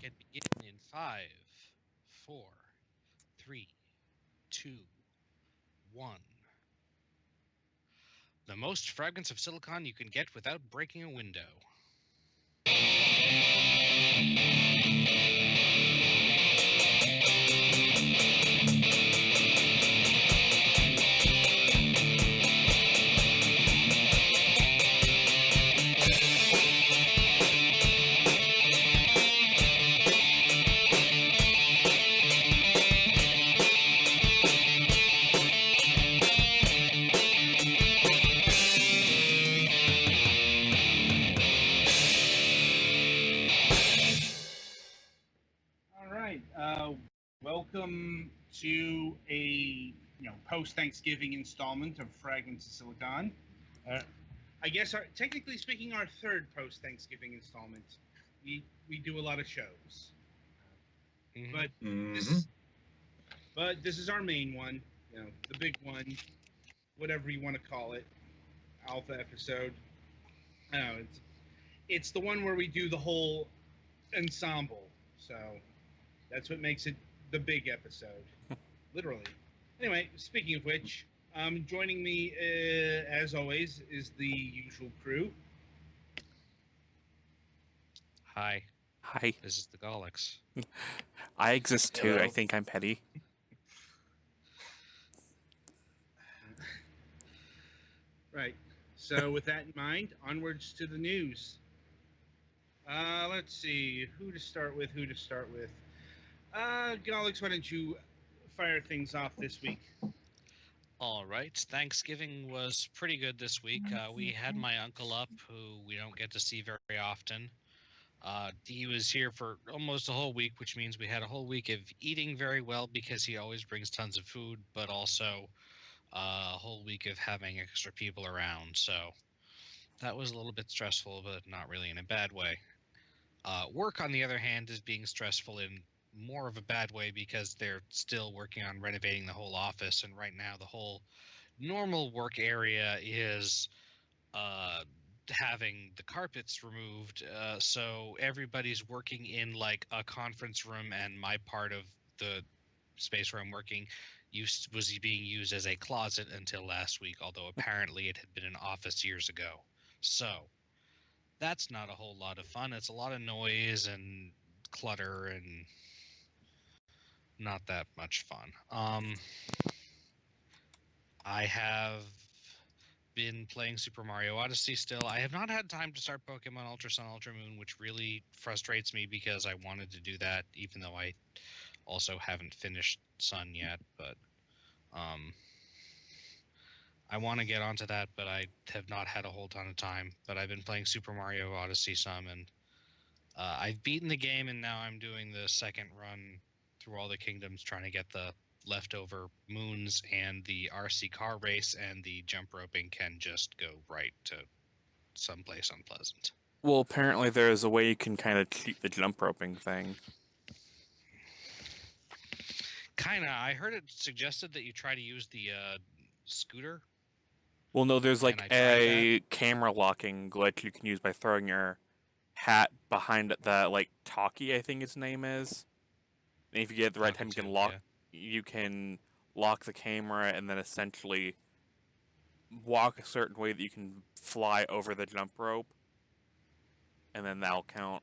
and begin in 5, 4, 3, 2, 1. The most fragments of silicon you can get without breaking a window. Welcome to a post-Thanksgiving installment of Fragments of Silicon. I guess technically speaking, our third post-Thanksgiving installment. We do a lot of shows, but this is our main one. The big one, whatever you want to call it, alpha episode. I don't know, it's the one where we do the whole ensemble. So that's what makes it the big episode, literally. Anyway, speaking of which, joining me, as always, is the usual crew. Hi. Hi. This is the Galax. I exist too. Hello. I think I'm petty. Right. So with that in mind, onwards to the news. Let's see. Who to start with? Galax, why don't you fire things off this week? All right. Thanksgiving was pretty good this week. We had my uncle up, who we don't get to see very often. He was here for almost a whole week, which means we had a whole week of eating very well because he always brings tons of food, but also a whole week of having extra people around. So that was a little bit stressful, but not really in a bad way. Work, on the other hand, is being stressful in more of a bad way because they're still working on renovating the whole office, and right now the whole normal work area is having the carpets removed, so everybody's working in like a conference room, and my part of the space where I'm working was being used as a closet until last week, although apparently it had been an office years ago. So that's not a whole lot of fun. It's a lot of noise and clutter and not that much fun. I have been playing Super Mario Odyssey still. I have not had time to start Pokemon Ultra Sun Ultra Moon, which really frustrates me because I wanted to do that, even though I also haven't finished Sun yet. But I want to get onto that, but I have not had a whole ton of time. But I've been playing Super Mario Odyssey some, and I've beaten the game, and now I'm doing the second run through all the kingdoms, trying to get the leftover moons, and the RC car race and the jump roping can just go right to someplace unpleasant. Well, apparently there is a way you can kind of cheat the jump roping thing. Kinda. I heard it suggested that you try to use the scooter. Well, no, there's like a camera locking glitch you can use by throwing your hat behind the like Talkie, I think its name is. And if you get it at the right time, you can lock the camera and then essentially walk a certain way that you can fly over the jump rope, and then that'll count.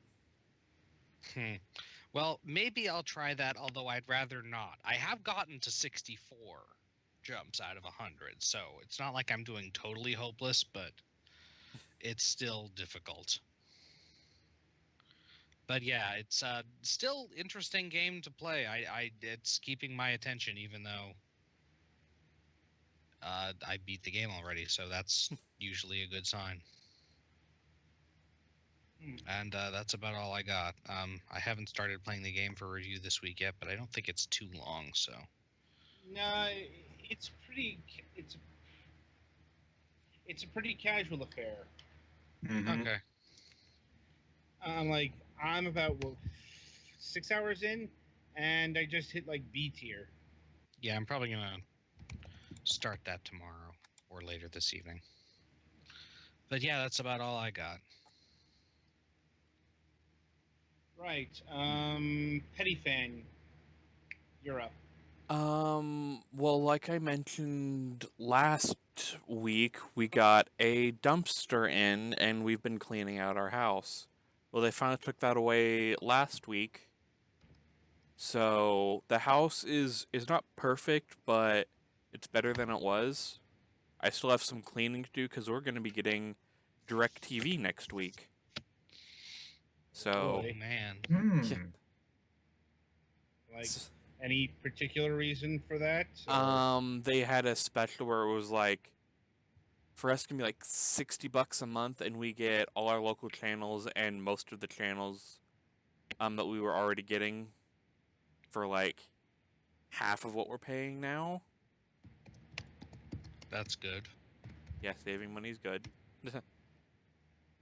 Well, maybe I'll try that, although I'd rather not. I have gotten to 64 jumps out of 100, so it's not like I'm doing totally hopeless, but it's still difficult. But yeah, it's still interesting game to play. It's keeping my attention, even though I beat the game already, so that's usually a good sign. And that's about all I got. I haven't started playing the game for review this week yet, but I don't think it's too long. So. No, it's pretty. It's a pretty casual affair. Mm-hmm. Okay. I'm about 6 hours in, and I just hit like B tier. Yeah, I'm probably gonna start that tomorrow or later this evening. But yeah, that's about all I got. Right. Petty Fan, you're up. Well, like I mentioned last week, we got a dumpster in and we've been cleaning out our house. Well, they finally took that away last week. So, the house is not perfect, but it's better than it was. I still have some cleaning to do cuz we're going to be getting DirecTV next week. So, Boy. Man. yeah. Like, any particular reason for that? They had a special where it was like for us, it can be like $60 a month, and we get all our local channels and most of the channels that we were already getting for like half of what we're paying now. That's good. Yeah, saving money is good.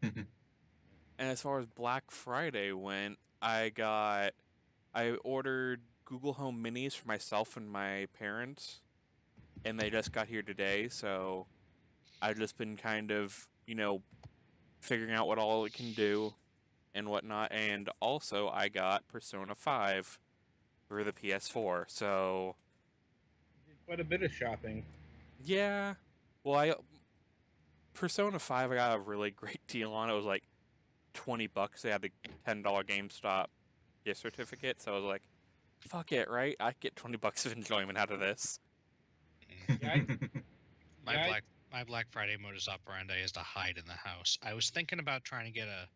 And as far as Black Friday went, I ordered Google Home Minis for myself and my parents, and they just got here today. So I've just been kind of, figuring out what all it can do and whatnot. And also, I got Persona 5 for the PS4. So, Quite a bit of shopping. yeah. Well, Persona 5, I got a really great deal on. It was like $20. They had the $10 GameStop gift certificate. So I was like, fuck it, right? I get $20 of enjoyment out of this. Yeah, My yeah, Black Friday modus operandi is to hide in the house. I was thinking about trying to get a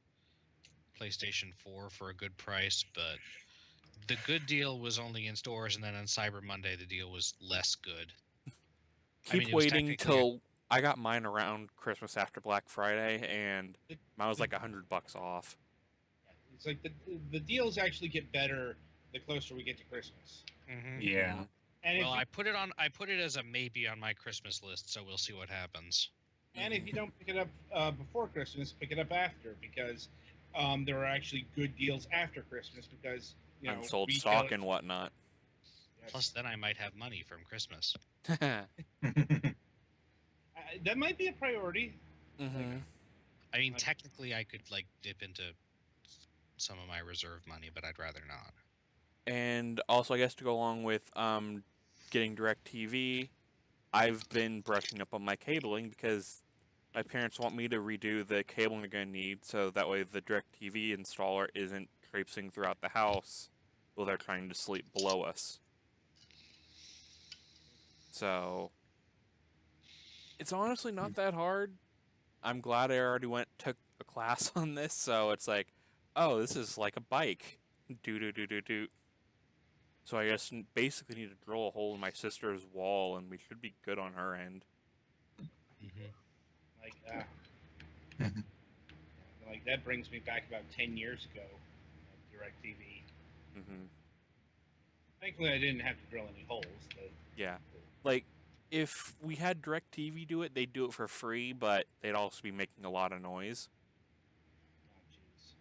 PlayStation 4 for a good price, but the good deal was only in stores, and then on Cyber Monday the deal was less good. Keep It was waiting technically till I got mine around Christmas after Black Friday, and mine was like $100 off. it's like the deals actually get better the closer we get to Christmas. Mhm. Yeah. And Well, if I put it as a maybe on my Christmas list, so we'll see what happens. you don't pick it up before Christmas, pick it up after, because there are actually good deals after Christmas, because Unsold stock and whatnot. Yes. Plus, then I might have money from Christmas. That might be a priority. Mm-hmm. I mean, technically, I could like dip into some of my reserve money, but I'd rather not. And also, I guess to go along with getting DirecTV, I've been brushing up on my cabling because my parents want me to redo the cabling they're going to need, so that way the DirecTV installer isn't traipsing throughout the house while they're trying to sleep below us. So, it's honestly not that hard. I'm glad I already took a class on this, so it's like, oh, this is like a bike. Do. So I just basically need to drill a hole in my sister's wall, and we should be good on her end. Mm-hmm. Like that brings me back about 10 years ago, DirecTV. Mm-hmm. Thankfully, I didn't have to drill any holes. But Yeah, like if we had DirecTV do it, they'd do it for free, but they'd also be making a lot of noise. oh, jeez.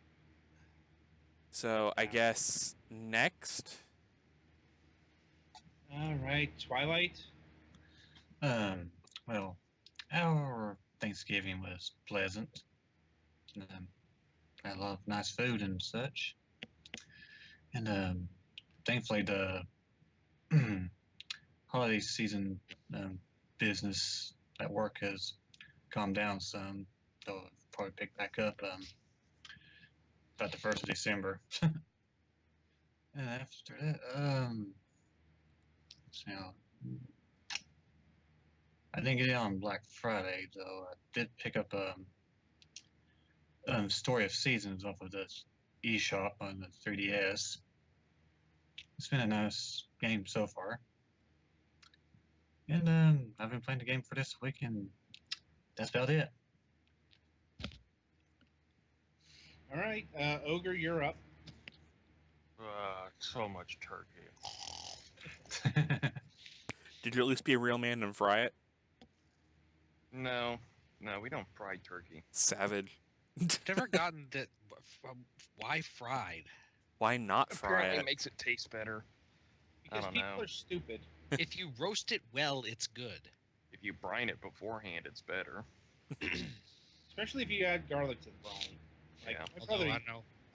So I guess next. All right, Twilight. Well, our Thanksgiving was pleasant. Had a lot of nice food and such. And thankfully, the holiday season business at work has calmed down some. They'll probably pick back up about the 1st of December. And after that, I didn't get it on Black Friday, though. I did pick up Story of Seasons off of the eShop on the 3DS. It's been a nice game so far. And I've been playing the game for this week, and that's about it. All right, Ogre, you're up. So much turkey. Did you at least be a real man and fry it? No, we don't fry turkey. Savage. Never gotten that. Why fried? Why not fry Apparently it? makes it taste better. Because don't people know. are stupid. If you roast it well, it's good. If you brine it beforehand, it's better. Especially if you add garlic to the brine. Like, Yeah. my brother,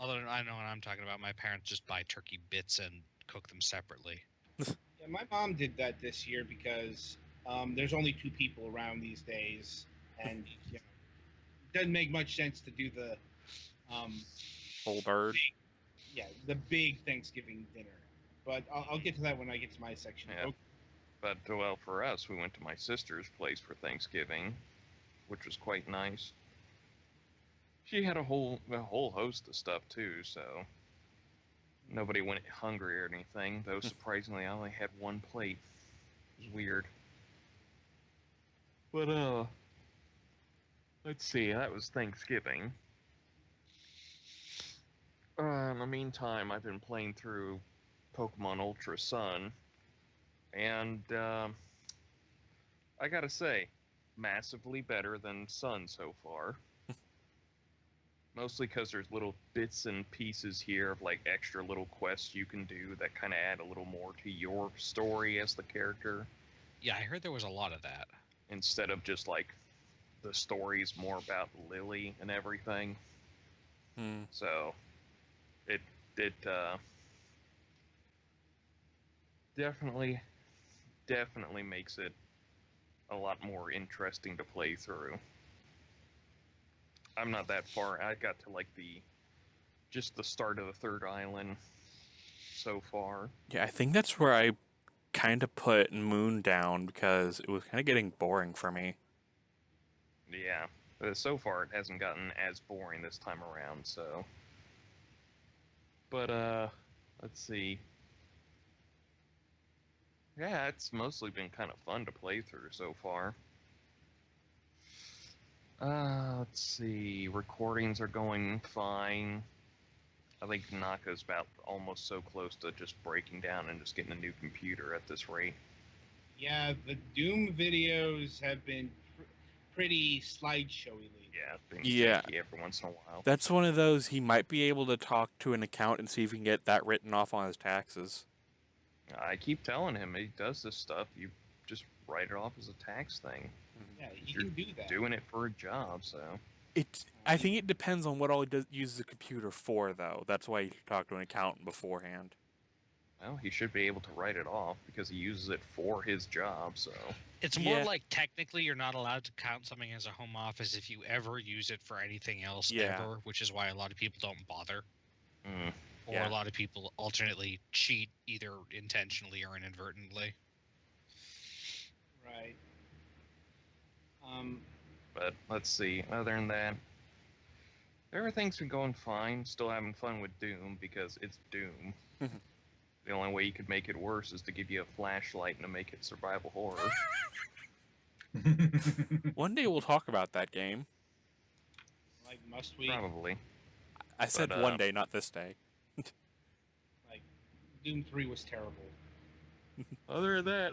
Although I know what I'm talking about. My parents just buy turkey bits and cook them separately. Yeah, my mom did that this year because there's only 2 people around these days, and you know, it doesn't make much sense to do the Whole bird. the big Thanksgiving dinner. But I'll get to that when I get to my section. Yeah. But, well, for us, we went to my sister's place for Thanksgiving, which was quite nice. She had a whole host of stuff, too, so nobody went hungry or anything, though surprisingly I only had 1 plate. It was weird. But, let's see, that was Thanksgiving. In the meantime, I've been playing through Pokemon Ultra Sun, and, I gotta say, massively better than Sun so far. Mostly because there's little bits and pieces here of like extra little quests you can do that kind of add a little more to your story as the character. Yeah, I heard there was a lot of that. Instead of just like the story's more about Lily and everything. So it definitely makes it a lot more interesting to play through. I'm not that far. I got to like just the start of the 3rd island so far. Yeah, I think that's where I kind of put Moon down because it was kind of getting boring for me. Yeah, so far it hasn't gotten as boring this time around, so. But, let's see. Yeah, it's mostly been kind of fun to play through so far. Let's see. Recordings are going fine. I think Naka's about almost so close to just breaking down and just getting a new computer at this rate. Yeah, the Doom videos have been pretty slideshowy lately. Yeah, it's been Yeah. janky every once in a while. That's one of those he might be able to talk to an account and see if he can get that written off on his taxes. I keep telling him he does this stuff. You just write it off as a tax thing. Yeah, you can do that. Doing it for a job, so. I think it depends on what all he uses the computer for, though. That's why you should talk to an accountant beforehand. Well, he should be able to write it off because he uses it for his job, so. It's more like technically you're not allowed to count something as a home office if you ever use it for anything else ever, which is why a lot of people don't bother. Or a lot of people alternately cheat either intentionally or inadvertently. Right. But let's see. Other than that, everything's been going fine. Still having fun with Doom because it's Doom. The only way you could make it worse is to give you a flashlight and to make it survival horror. One day we'll talk about that game. Like, must we? Probably. I said one day, not this day. Like, Doom 3 was terrible. Other than that,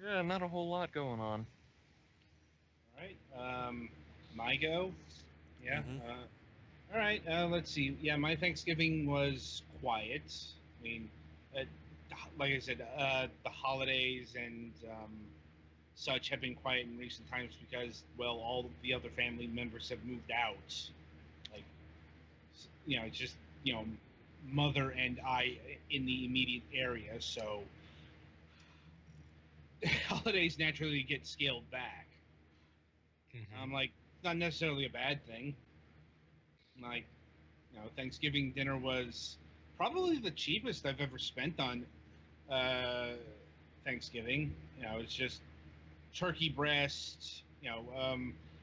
yeah, not a whole lot going on. Alright, my go? Yeah, alright, let's see. Yeah, my Thanksgiving was quiet. I mean, like I said, the holidays and such have been quiet in recent times because, well, all of the other family members have moved out. Like, you know, it's just, you know, mother and I in the immediate area, so holidays naturally get scaled back. Like, not necessarily a bad thing. Like, you know, Thanksgiving dinner was probably the cheapest I've ever spent on Thanksgiving. You know, it's just turkey breast, you know,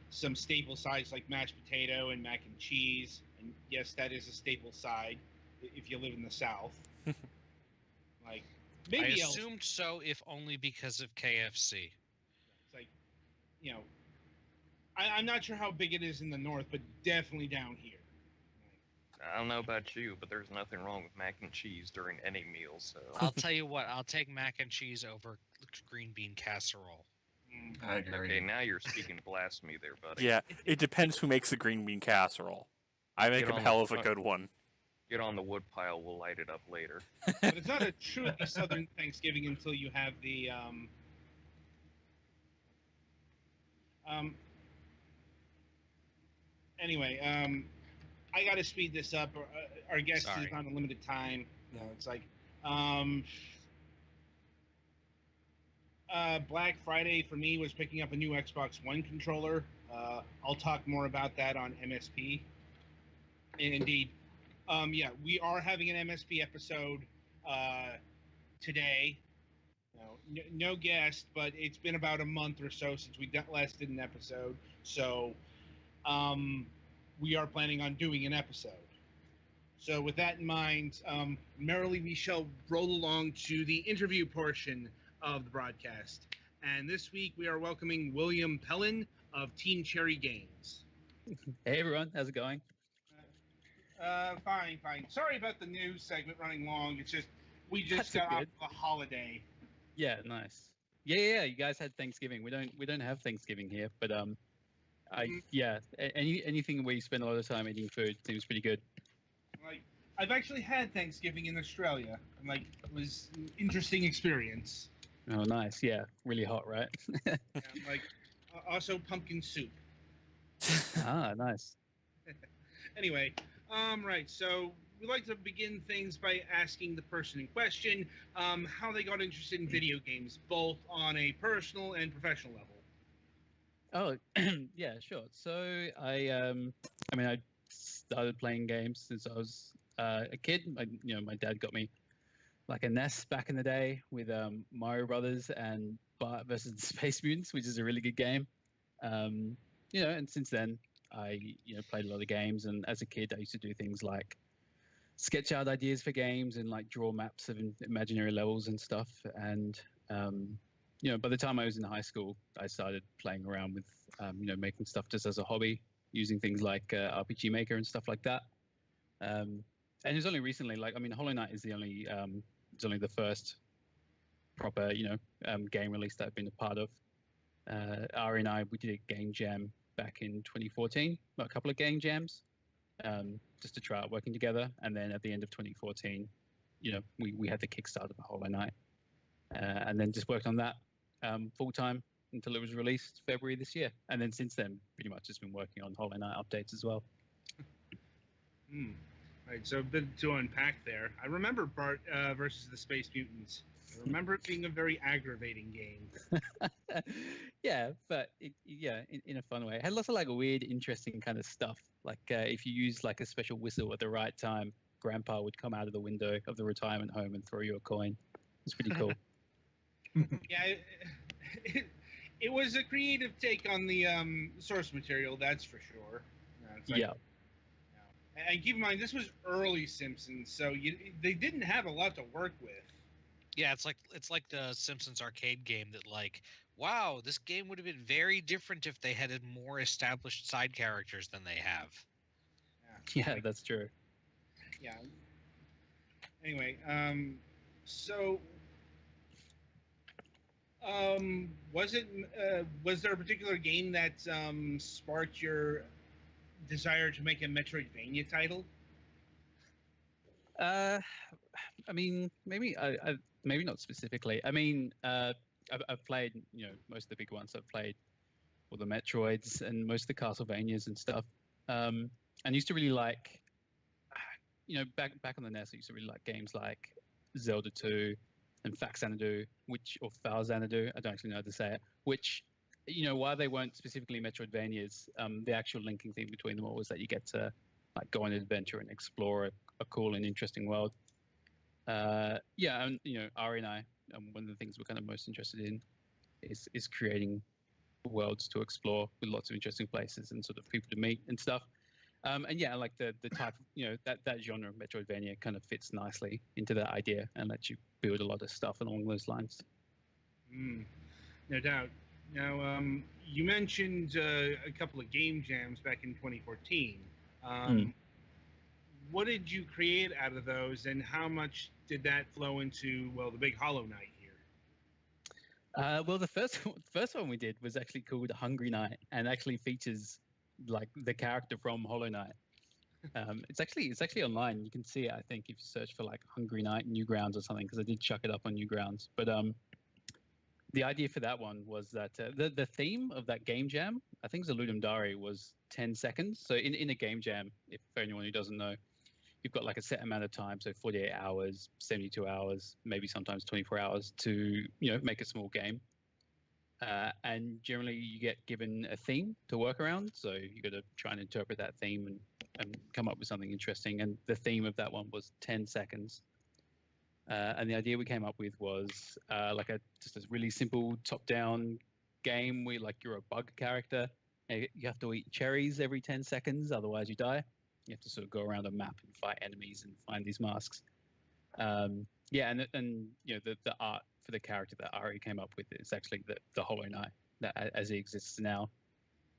some staple sides like mashed potato and mac and cheese. And yes, that is a staple side if you live in the South. Like, maybe I assumed so, if only because of KFC. It's like, you know, I'm not sure how big it is in the North, but definitely down here. I don't know about you, but there's nothing wrong with mac and cheese during any meal, so. I'll tell you what, I'll take mac and cheese over green bean casserole. I agree. Okay, now you're speaking blasphemy there, buddy. Yeah, it depends who makes the green bean casserole. I make a hell of a good one. Get on the wood pile, we'll light it up later. But it's not a truly Southern Thanksgiving until you have the anyway, I got to speed this up. Our guest Sorry. is on a limited time. It's like Black Friday for me was picking up a new Xbox One controller. I'll talk more about that on MSP. And indeed, yeah, we are having an MSP episode today. No guest, but it's been about a month or so since we last did an episode. So we are planning on doing an episode. So with that in mind, merrily we shall roll along to the interview portion of the broadcast. And this week we are welcoming William Pellen of Team Cherry Games. Hey everyone, how's it going? Fine. Sorry about the news segment running long. It's just we just got off the holiday. Yeah, nice. Yeah. You guys had Thanksgiving. We don't have Thanksgiving here, but anything where you spend a lot of time eating food seems pretty good. Like, I've actually had Thanksgiving in Australia, and like it was an interesting experience. Oh, nice. Yeah, really hot, right? And, like also pumpkin soup. Ah, nice. Anyway, right. So we like to begin things by asking the person in question how they got interested in video games, both on a personal and professional level. Oh, yeah, sure. So I started playing games since I was a kid. My dad got me like a NES back in the day with Mario Brothers and Bart versus the Space Mutants, which is a really good game. And since then I played a lot of games, and as a kid I used to do things like sketch out ideas for games and like draw maps of imaginary levels and stuff. And by the time I was in high school, I started playing around with making stuff just as a hobby, using things like RPG Maker and stuff like that. And it was only recently, Hollow Knight is it's only the first proper game release that I've been a part of. Ari and I, we did a game jam back in 2014, a couple of game jams, just to try out working together. And then at the end of 2014, we had the Kickstarter for Hollow Knight, and then just worked on that full time until it was released February this year. And then since then, pretty much just been working on Hollow Knight updates as well. Right, so a bit to unpack there. I remember Bart versus the Space Mutants. I remember it being a very aggravating game. Yeah, but in a fun way. It had lots of like weird, interesting kind of stuff. Like if you use like a special whistle at the right time, Grandpa would come out of the window of the retirement home and throw you a coin. It's pretty cool. Yeah, it was a creative take on the source material, that's for sure. Yeah. And keep in mind, this was early Simpsons, so they didn't have a lot to work with. Yeah, it's like the Simpsons arcade game that wow, this game would have been very different if they had more established side characters than they have. Yeah, that's true. Yeah. Anyway, so was there a particular game that sparked your desire to make a Metroidvania title? Maybe not specifically. I've played most of the big ones. I've played all the Metroids and most of the Castlevanias and stuff. And I used to really like, back on the NES, I used to really like games like Zelda 2 and Faxanadu, or Falxanadu, I don't actually know how to say it, which, while they weren't specifically Metroidvanias, the actual linking thing between them all was that you get to like go on an adventure and explore a cool and interesting world. And Ari and I, one of the things we're kind of most interested in is creating worlds to explore with lots of interesting places and sort of people to meet and stuff. Like the type of, that genre of Metroidvania kind of fits nicely into that idea and lets you build a lot of stuff along those lines. No doubt. Now, you mentioned a couple of game jams back in 2014. What did you create out of those, and how much did that flow into, the big Hollow Knight here? The first one we did was actually called Hungry Knight, and actually features like the character from Hollow Knight. It's actually online. You can see it, I think, if you search for like Hungry Knight Newgrounds or something, because I did chuck it up on Newgrounds. But the idea for that one was that the theme of that game jam, I think Zaludum Dari, was 10 seconds. So in a game jam, if for anyone who doesn't know, you've got like a set amount of time, so 48 hours, 72 hours, maybe sometimes 24 hours to make a small game. And generally you get given a theme to work around, so you got to try and interpret that theme and come up with something interesting. And the theme of that one was 10 seconds. And the idea we came up with was just a really simple top-down game where you're a bug character. And you have to eat cherries every 10 seconds, otherwise you die. You have to sort of go around a map and fight enemies and find these masks. And the art for the character that Ari came up with is actually the Hollow Knight that as it exists now.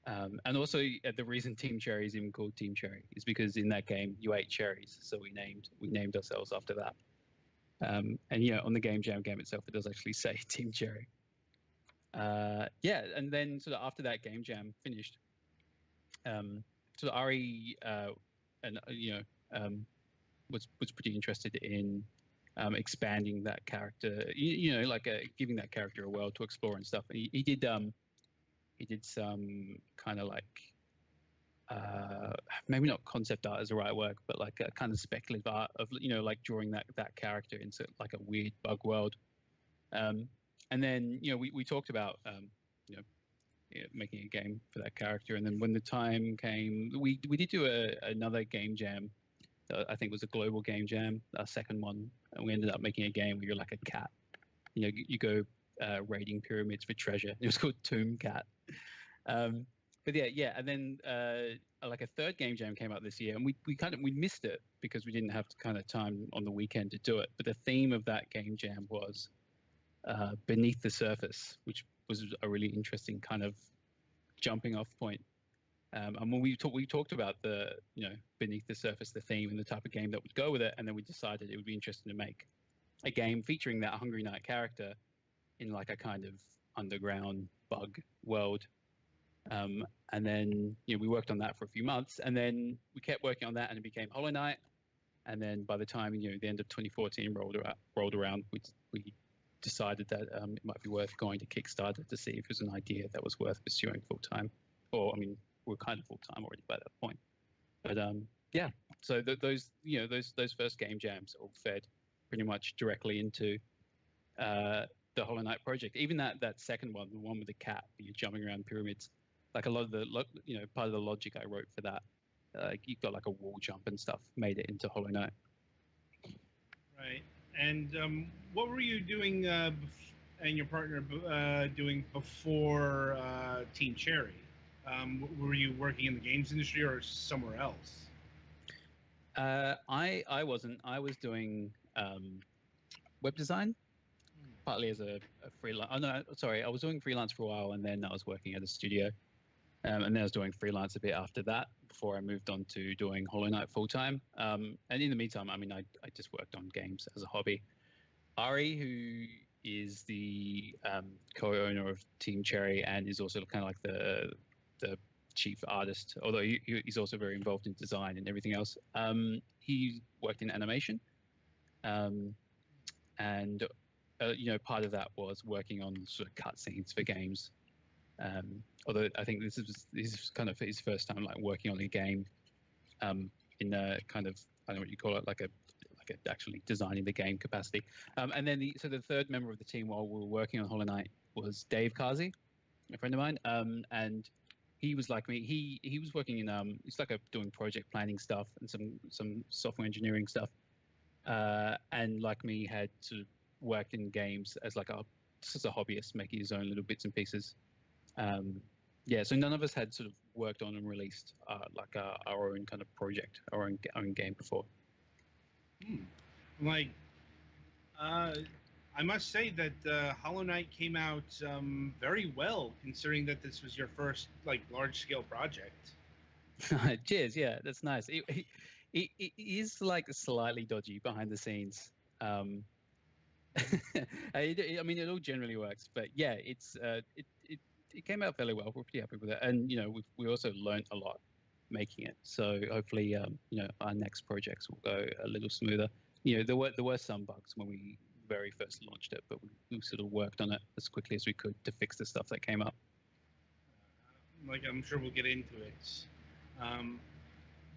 And also the reason Team Cherry is even called Team Cherry is because in that game you ate cherries, so we named ourselves after that. And on the Game Jam game itself, it does actually say Team Cherry. And then sort of after that Game Jam finished, sort of Ari was pretty interested in expanding that character, giving that character a world to explore and stuff. And he did some kind of maybe not concept art is the right word, but like a kind of speculative art of drawing that character into like a weird bug world. And then we talked about making a game for that character. And then when the time came, we did do another game jam. I think it was a global game jam, our second one, and we ended up making a game where you're like a cat. You go raiding pyramids for treasure. It was called Tomb Cat. But yeah, and then like a third game jam came out this year, and we missed it because we didn't have kind of time on the weekend to do it. But the theme of that game jam was Beneath the Surface, which was a really interesting kind of jumping off point. And when we talked about the Beneath the Surface, the theme and the type of game that would go with it, and then we decided it would be interesting to make a game featuring that Hungry Knight character in like a kind of underground bug world. And then we worked on that for a few months, and then we kept working on that, and it became Hollow Knight. And then by the time the end of 2014 rolled around, we decided that it might be worth going to Kickstarter to see if it was an idea that was worth pursuing full time. Or I mean, we're kind of full time already by that point. But yeah, so those first game jams all fed pretty much directly into the Hollow Knight project. Even that second one, the one with the cat, you're jumping around pyramids. Like a lot of the part of the logic I wrote for that, you've got like a wall jump and stuff, made it into Hollow Knight. Right. And what were you doing and your partner doing before Team Cherry? Were you working in the games industry or somewhere else? I wasn't. I was doing web design, partly as a freelance. Oh no, sorry, I was doing freelance for a while, and then I was working at a studio. And then I was doing freelance a bit after that before I moved on to doing Hollow Knight full time. And in the meantime, I mean, I just worked on games as a hobby. Ari, who is the co-owner of Team Cherry and is also kind of like the chief artist, although he's also very involved in design and everything else. He worked in animation. And part of that was working on sort of cutscenes for games. Although I think this is kind of his first time like working on a game in a kind of, I don't know what you call it, like a actually designing the game capacity. And then the third member of the team while we were working on Hollow Knight was Dave Kazi, a friend of mine, and he was like me. He was working in it's like doing project planning stuff and some software engineering stuff, and like me had sort of worked in games as like just as a hobbyist, making his own little bits and pieces. So none of us had sort of worked on and released like our own kind of project, our own game before. I must say that Hollow Knight came out very well, considering that this was your first like large-scale project. Cheers, yeah, that's nice. It is like slightly dodgy behind the scenes. I mean, it all generally works, but yeah, it came out fairly well. We're pretty happy with it, and we also learned a lot making it. So hopefully, our next projects will go a little smoother. There were some bugs when we very first launched it, but we sort of worked on it as quickly as we could to fix the stuff that came up. Like, I'm sure we'll get into it.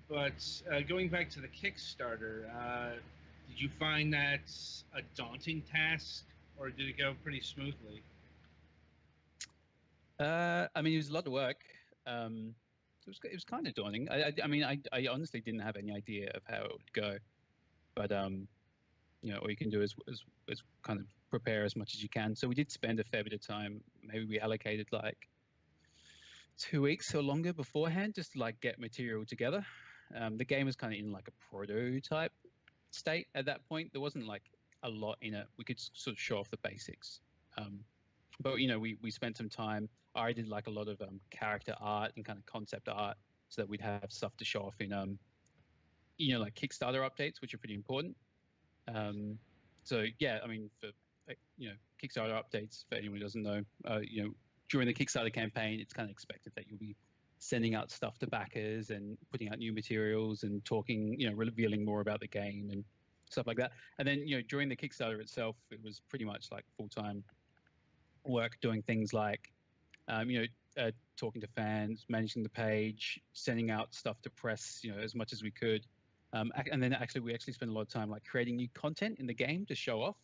But going back to the Kickstarter, did you find that a daunting task, or did it go pretty smoothly? I mean, it was a lot of work. It was kind of daunting. I mean, I honestly didn't have any idea of how it would go, but you know, all you can do is kind of prepare as much as you can. So we did spend a fair bit of time. Maybe we allocated like 2 weeks or longer beforehand just to like get material together. The game was kind of in like a prototype state at that point. There wasn't like a lot in it. We could sort of show off the basics. But you know, we spent some time. I did like a lot of character art and kind of concept art so that we'd have stuff to show off in you know, like Kickstarter updates, which are pretty important. So yeah, I mean, for you know, Kickstarter updates, for anyone who doesn't know, you know, during the Kickstarter campaign, it's kind of expected that you'll be sending out stuff to backers and putting out new materials and talking, you know, revealing more about the game and stuff like that. And then, you know, during the Kickstarter itself, it was pretty much like full-time work doing things like, you know, talking to fans, managing the page, sending out stuff to press, you know, as much as we could. And then we actually spent a lot of time like creating new content in the game to show off.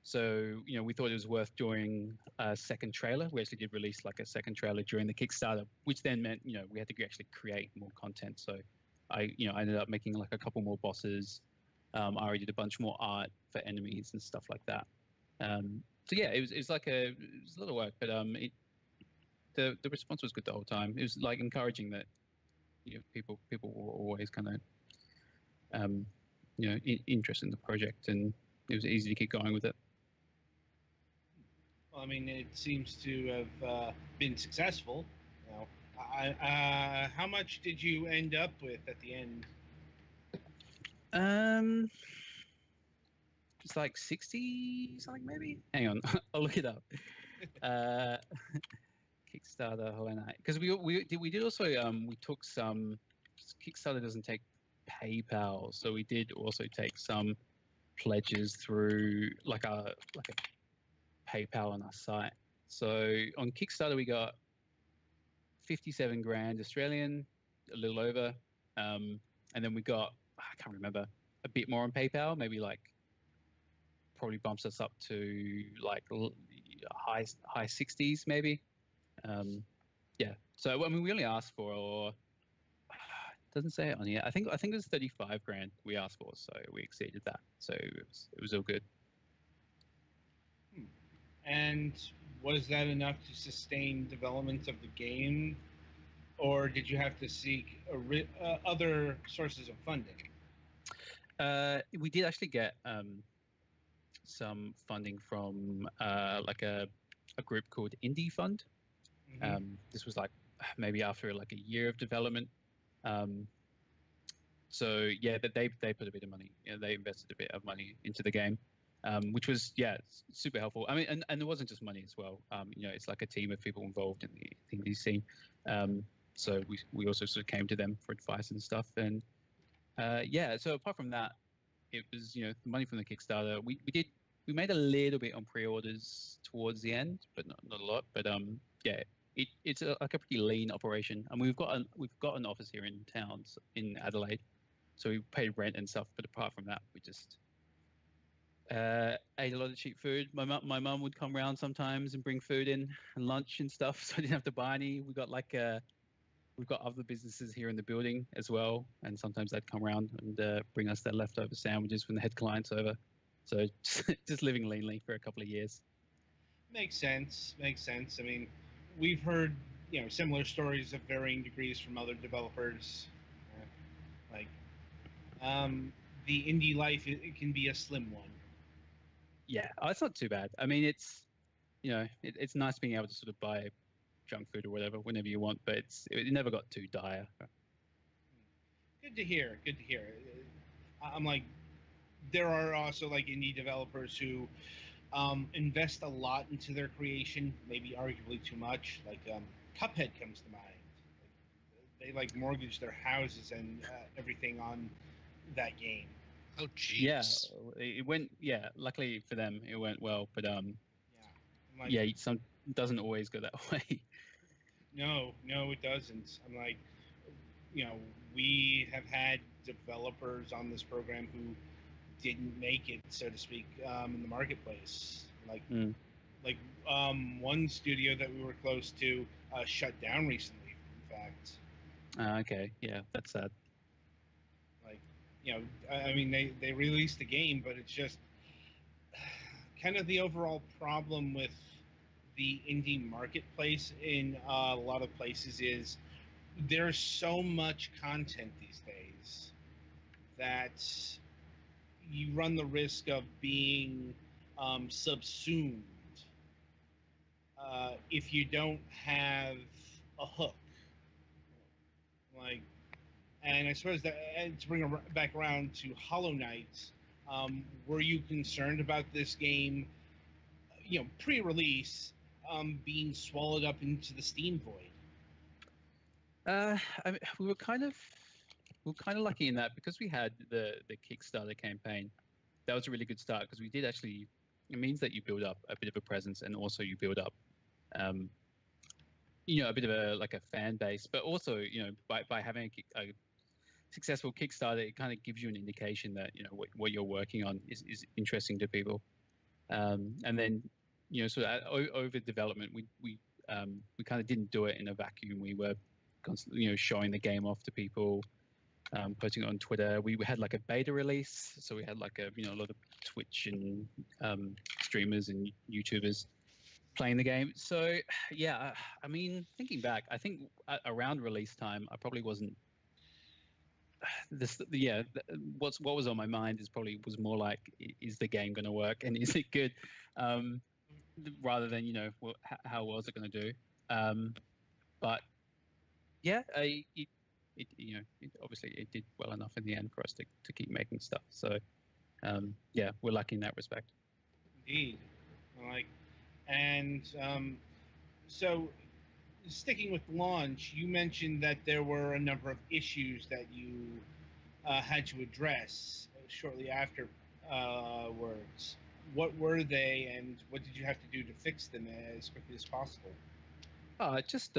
So, you know, we thought it was worth doing a second trailer. We actually did release like a second trailer during the Kickstarter, which then meant, you know, we had to actually create more content. So I ended up making like a couple more bosses. I already did a bunch more art for enemies and stuff like that. So yeah, it was like it was a lot of work, but the response was good the whole time. It was like encouraging that, you know, people were always kind of you know, interested in the project, and it was easy to keep going with it. Well, I mean, it seems to have been successful. You know, how much did you end up with at the end? It's like 60 something maybe. Hang on, I'll look it up. Kickstarter Hollow Knight, because we did also we took some. Kickstarter doesn't take PayPal, so we did also take some pledges through like a PayPal on our site. So on Kickstarter we got 57 grand Australian, a little over, and then we got, I can't remember, a bit more on PayPal, maybe like probably bumps us up to like high 60s maybe. Yeah, so I mean we only asked for, doesn't say it on here. I think it was 35 grand we asked for, so we exceeded that. So it was all good. And was that enough to sustain development of the game, or did you have to seek other sources of funding? We did actually get some funding from like a group called Indie Fund. Mm-hmm. This was like maybe after like a year of development. So yeah, that they put a bit of money. You know, they invested a bit of money into the game, which was super helpful. I mean, and it wasn't just money as well. You know, it's like a team of people involved in the indie scene. So we also sort of came to them for advice and stuff. And yeah, so apart from that, it was, you know, the money from the Kickstarter. We made a little bit on pre-orders towards the end, but not a lot. But yeah, it's like a pretty lean operation, and we've got an office here in town in Adelaide, so we paid rent and stuff. But apart from that, we just ate a lot of cheap food. My mum would come around sometimes and bring food in and lunch and stuff, so I didn't have to buy any. We got like we've got other businesses here in the building as well, and sometimes they'd come around and bring us their leftover sandwiches when the head client's over. So just living leanly for a couple of years. Makes sense. I mean, we've heard, you know, similar stories of varying degrees from other developers. Like, the indie life, it can be a slim one. Yeah, it's not too bad. I mean, it's, you know, it's nice being able to sort of buy junk food or whatever whenever you want, but it never got too dire. Good to hear. I'm like, there are also like indie developers who invest a lot into their creation, maybe arguably too much. Like Cuphead comes to mind. They like mortgage their houses and everything on that game. Oh, Yeah, jeez. it went. Yeah, luckily for them, it went well. But Yeah. I'm like, yeah, some doesn't always go that way. no, it doesn't. I'm like, we have had developers on this program who didn't make it, so to speak, in the marketplace. Mm. Like one studio that we were close to shut down recently. In fact, Okay, yeah, that's sad. like, I mean, they released the game, but it's just kind of the overall problem with the indie marketplace in a lot of places is there's so much content these days that you run the risk of being subsumed if you don't have a hook. Like, and I suppose that and to bring it back around to Hollow Knight, were you concerned about this game, pre-release, being swallowed up into the Steam void? I mean, we were kind of lucky in that because we had the Kickstarter campaign. That was a really good start because we did actually. It means that you build up a bit of a presence and also you build up, um, a bit of a fan base. But also, by having a successful Kickstarter, it kind of gives you an indication that what you're working on is interesting to people. And then, sort of over development, we kind of didn't do it in a vacuum. We were constantly, showing the game off to people, posting it on Twitter. We had like a beta release, so we had like a lot of Twitch and streamers and YouTubers playing the game. So yeah, I mean, thinking back, I think around release time, I probably wasn't. What was on my mind was more like, is the game going to work and is it good, rather than how well is it going to do. But yeah, obviously it did well enough in the end for us to keep making stuff. So yeah, we're lucky in that respect. Indeed. And so sticking with launch, you mentioned that there were a number of issues that you had to address shortly afterwards. What were they, and what did you have to do to fix them as quickly as possible? Just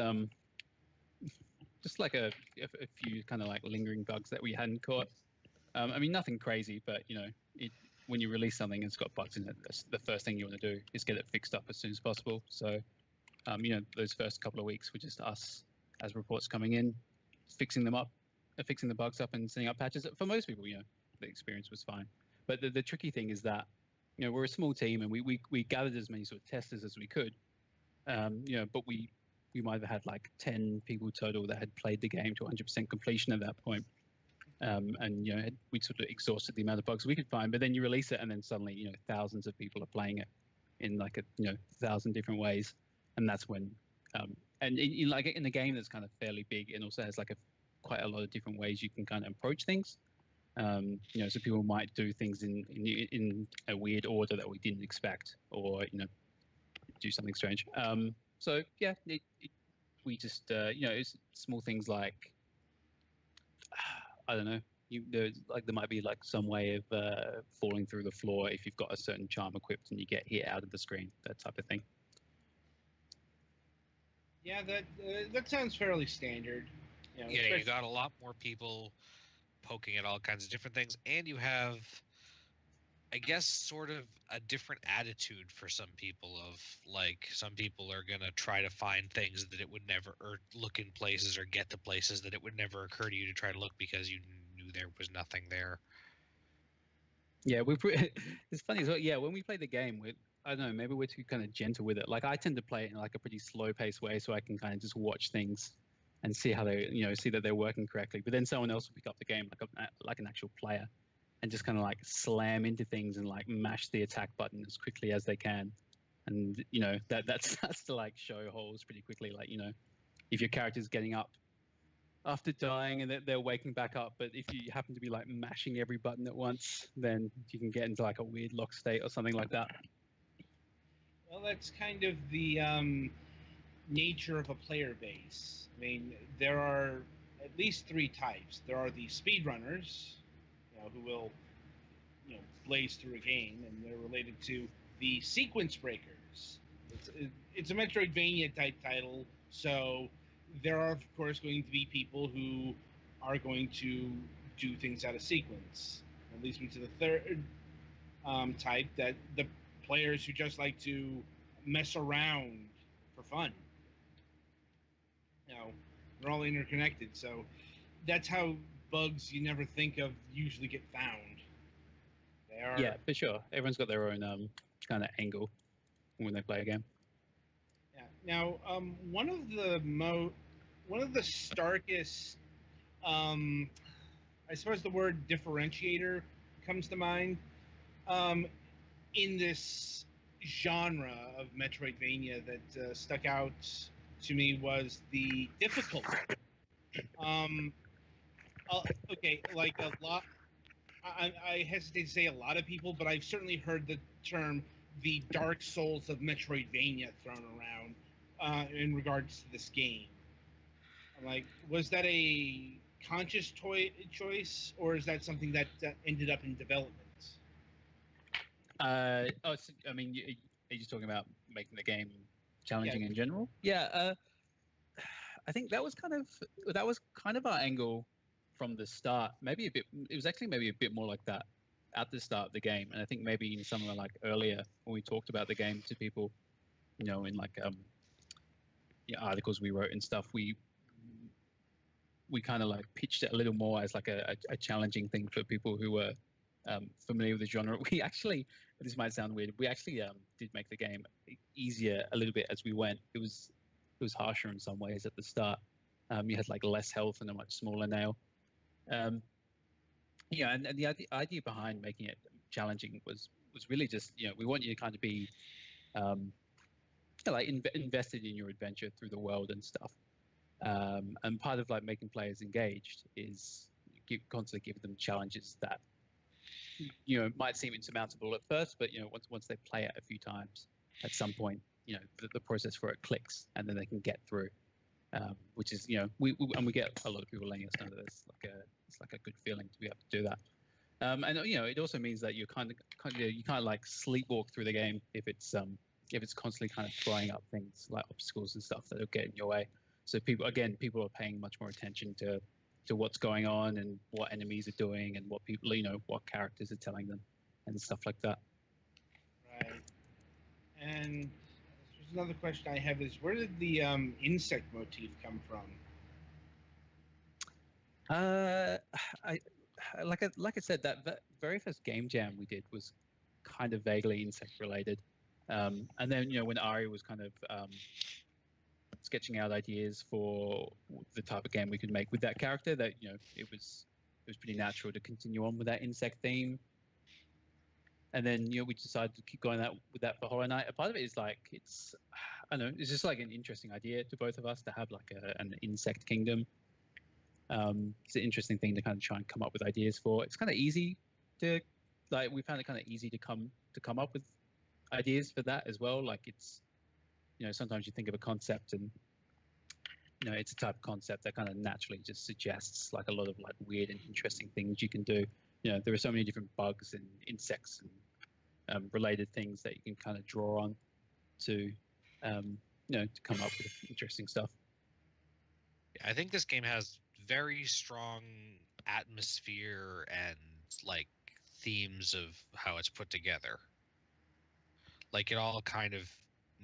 like a few kind of like lingering bugs that we hadn't caught. I mean, nothing crazy, but when you release something and it's got bugs in it, that's the first thing you want to do is get it fixed up as soon as possible. So, those first couple of weeks were just us as reports coming in, fixing them up, fixing the bugs up, and sending out patches. For most people, the experience was fine. But the tricky thing is that, we're a small team and we gathered as many sort of testers as we could. But we might have had like 10 people total that had played the game to 100% completion at that point. And we sort of exhausted the amount of bugs we could find. But then you release it, and then suddenly thousands of people are playing it in like 1,000 different ways, and that's when and like in a game that's kind of fairly big and also has like quite a lot of different ways you can kind of approach things. So people might do things in a weird order that we didn't expect, or do something strange. So yeah, we just it's small things like I don't know. There might be like some way of falling through the floor if you've got a certain charm equipped and you get hit out of the screen, that type of thing. Yeah, that sounds fairly standard. Yeah, you got a lot more people poking at all kinds of different things, and you have, I guess, sort of a different attitude for some people. Of like, some people are gonna try to find things that it would never, or look in places or get to places that it would never occur to you to try to look because you knew there was nothing there. Yeah, it's funny as well. Yeah, when we play the game, I don't know, maybe we're too kind of gentle with it. Like I tend to play it in like a pretty slow paced way, so I can kind of just watch things and see how they, see that they're working correctly. But then someone else will pick up the game like an actual player, and just kind of like slam into things and like mash the attack button as quickly as they can, and that starts to like show holes pretty quickly. Like if your character's getting up after dying and they're waking back up, but if you happen to be like mashing every button at once, then you can get into like a weird lock state or something like that. Well, that's kind of the nature of a player base. I mean, there are at least three types. There are the speedrunners, who will blaze through a game, and they're related to the sequence breakers. It's a Metroidvania type title, so there are of course going to be people who are going to do things out of sequence. That leads me to the third type, that the players who just like to mess around for fun. They're all interconnected, so that's how bugs you never think of usually get found. They are... Yeah, for sure. Everyone's got their own kind of angle when they play a game. Yeah. Now, one of the starkest, I suppose the word differentiator comes to mind, in this genre of Metroidvania that stuck out to me was the difficulty. Okay, like a lot. I hesitate to say a lot of people, but I've certainly heard the term the Dark Souls of Metroidvania thrown around in regards to this game. I'm like, was that a conscious choice, or is that something that ended up in development? I mean, are you talking about making the game challenging in general? Yeah, I think that was kind of our angle from the start. Maybe a bit. It was actually maybe a bit more like that at the start of the game, and I think maybe in somewhere like earlier when we talked about the game to people, in like articles we wrote and stuff, we kind of like pitched it a little more as like a challenging thing for people who were familiar with the genre. We actually, this might sound weird, we actually did make the game easier a little bit as we went. It was harsher in some ways at the start. You had like less health and a much smaller nail. And the idea behind making it challenging was really just, we want you to kind of be like invested in your adventure through the world and stuff. And part of like making players engaged is constantly give them challenges that might seem insurmountable at first, but once they play it a few times, at some point the process for it clicks, and then they can get through. Which is we get a lot of people letting us know that it's like a good feeling to be able to do that. And it also means that you kind of like sleepwalk through the game if it's constantly kind of throwing up things like obstacles and stuff that will get in your way. So people are paying much more attention to what's going on and what enemies are doing and what people what characters are telling them and stuff like that. Right. And another question I have is, where did the insect motif come from? Like I said, that very first game jam we did was kind of vaguely insect related, and then when Ari was kind of sketching out ideas for the type of game we could make with that character, that it was pretty natural to continue on with that insect theme. And then we decided to keep going with that for Hollow Knight. A part of it is like it's just like an interesting idea to both of us to have like an insect kingdom. It's an interesting thing to kind of try and come up with ideas for. It's kind of easy to we found it kind of easy to come up with ideas for that as well. Like it's sometimes you think of a concept and it's a type of concept that kind of naturally just suggests like a lot of like weird and interesting things you can do. There are so many different bugs and insects and related things that you can kind of draw on to to come up with interesting stuff. I think this game has very strong atmosphere and like themes of how it's put together. Like it all kind of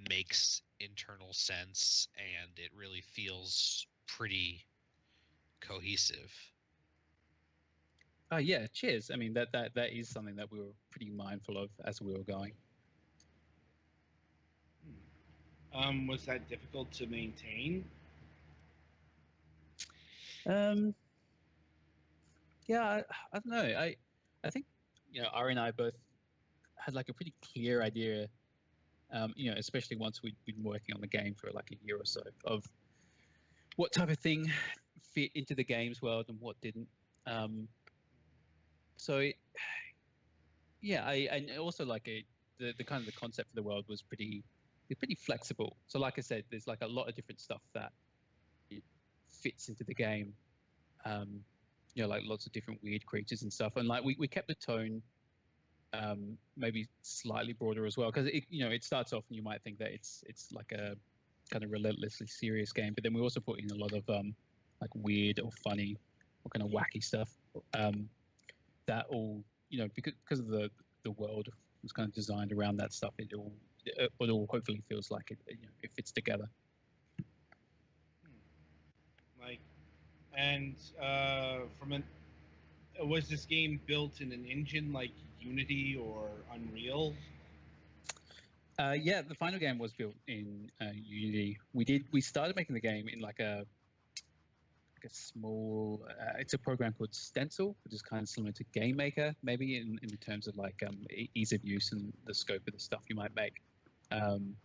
makes internal sense, and it really feels pretty cohesive. Yeah, cheers. I mean, that is something that we were pretty mindful of as we were going. Was that difficult to maintain? Yeah, I don't know. I think Ari and I both had like a pretty clear idea. Especially once we'd been working on the game for like a year or so, of what type of thing fit into the game's world and what didn't. And also like the kind of the concept of the world was pretty flexible. So like I said, there's like a lot of different stuff that it fits into the game. Like lots of different weird creatures and stuff, and like we kept the tone maybe slightly broader as well, because it starts off and you might think that it's like a kind of relentlessly serious game, but then we also put in a lot of like weird or funny or kind of wacky stuff that all because of the world was kind of designed around that stuff. It all hopefully feels like it fits together. Like, and was this game built in an engine like Unity or Unreal? Yeah, the final game was built in Unity. We started making the game in like a small. It's a program called Stencil, which is kind of similar to Game Maker, maybe in terms of like ease of use and the scope of the stuff you might make. And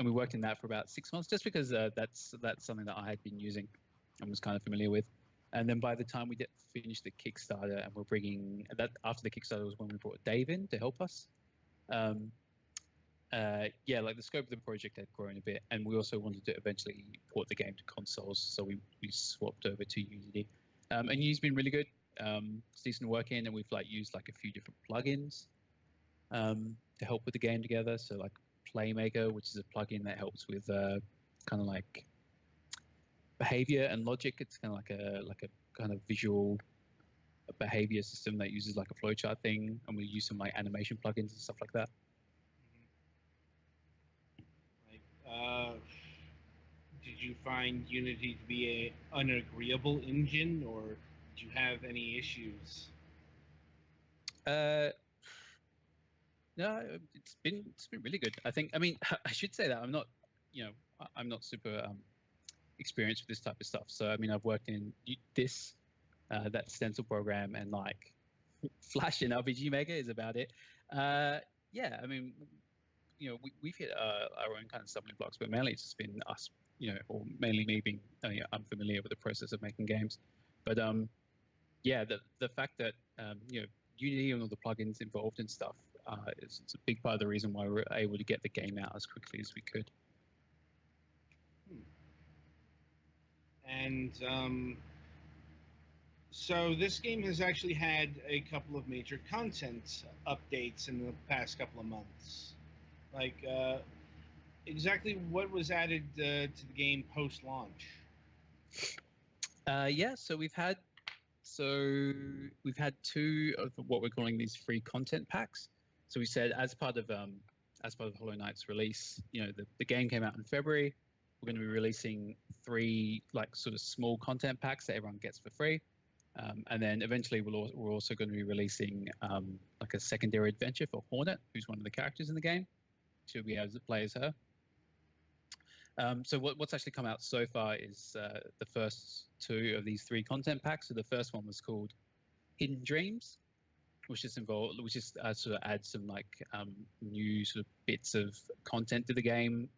we worked in that for about 6 months, just because that's something that I had been using and was kind of familiar with. And then by the time we finished the Kickstarter, and we're bringing that after the Kickstarter was when we brought Dave in to help us. Yeah, like the scope of the project had grown a bit, and we also wanted to eventually port the game to consoles, so we swapped over to Unity. And Unity's been really good. It's decent working, and we've used like a few different plugins to help with the game together. So like Playmaker, which is a plugin that helps with kind of like behavior and logic. It's kind of like a kind of visual behavior system that uses like a flowchart thing, and we use some like animation plugins and stuff like that. Did you find Unity to be an agreeable engine, or did you have any issues? No, it's been really good. I think. I mean, I should say that I'm not, I'm not super experienced with this type of stuff. So I mean, I've worked in that Stencil program, and like Flash and RPG Maker is about it. Yeah, I mean, we've hit our own kind of stumbling blocks, but mainly it's just been us, or mainly me being unfamiliar with the process of making games. But yeah, the fact that Unity and all the plugins involved and stuff it's a big part of the reason why we're able to get the game out as quickly as we could. And so this game has actually had a couple of major content updates in the past couple of months. Like, exactly what was added to the game post-launch? Yeah, so we've had two of what we're calling these free content packs. So we said as part of Hollow Knight's release, the game came out in February. We're going to be releasing 3 like sort of small content packs that everyone gets for free, and then eventually we're also going to be releasing like a secondary adventure for Hornet, who's one of the characters in the game. She'll be able to play as her. So what's actually come out so far is the first 2 of these 3 content packs. So the first one was called Hidden Dreams, which just sort of adds some like new sort of bits of content to the game.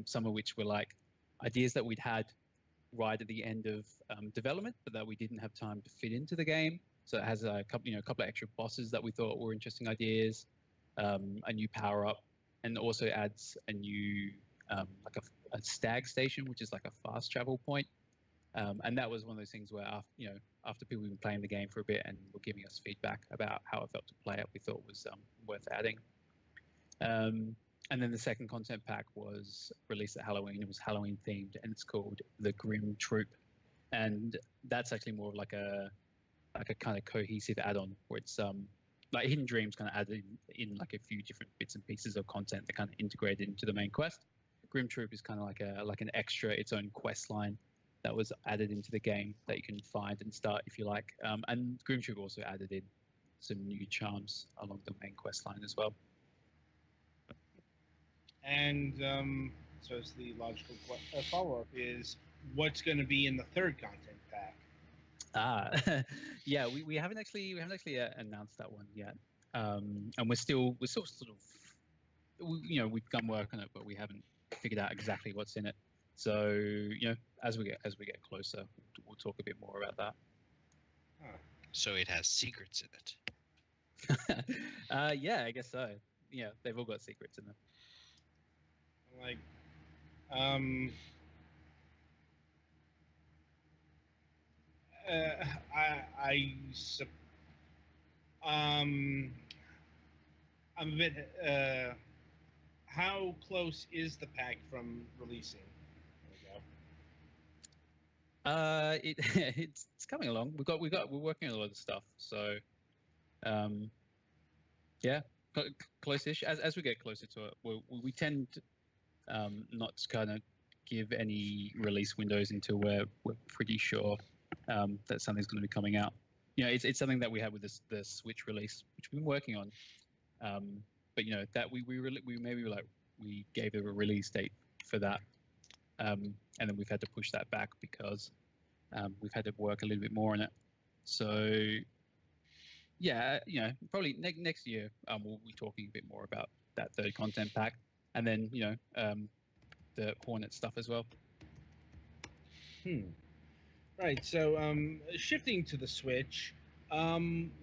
Some of which were like ideas that we'd had right at the end of development, but that we didn't have time to fit into the game. So it has a couple of extra bosses that we thought were interesting ideas, a new power up, and also adds a new like a stag station, which is like a fast travel point. And that was one of those things where after people have been playing the game for a bit and were giving us feedback about how it felt to play it, we thought was worth adding. And then the second content pack was released at Halloween. It was Halloween themed, and it's called The Grim Troop. And that's actually more of like a kind of cohesive add-on, where it's like Hidden Dreams kind of added in like a few different bits and pieces of content that kind of integrated into the main quest. Grim Troop is kind of like an extra, its own quest line that was added into the game that you can find and start if you like. And Grim Troop also added in some new charms along the main quest line as well. And so it's the logical follow-up is what's going to be in the third content pack? Yeah, we haven't actually announced that one yet, and we're still sort of we've done work on it, but we haven't figured out exactly what's in it. So as we get closer, we'll talk a bit more about that. So it has secrets in it. Yeah, I guess so. Yeah, they've all got secrets in them. Like, I'm a bit. How close is the pack from releasing? There we go. It's coming along. We're working on a lot of stuff. So, yeah, close-ish. As we get closer to it, we tend not to kind of give any release windows until we're pretty sure that something's going to be coming out. It's something that we had with the Switch release, which we've been working on. But that we gave it a release date for that, and then we've had to push that back because we've had to work a little bit more on it. So yeah, probably next year we'll be talking a bit more about that third content pack, and then the Hornet stuff as well. Right. So shifting to the Switch,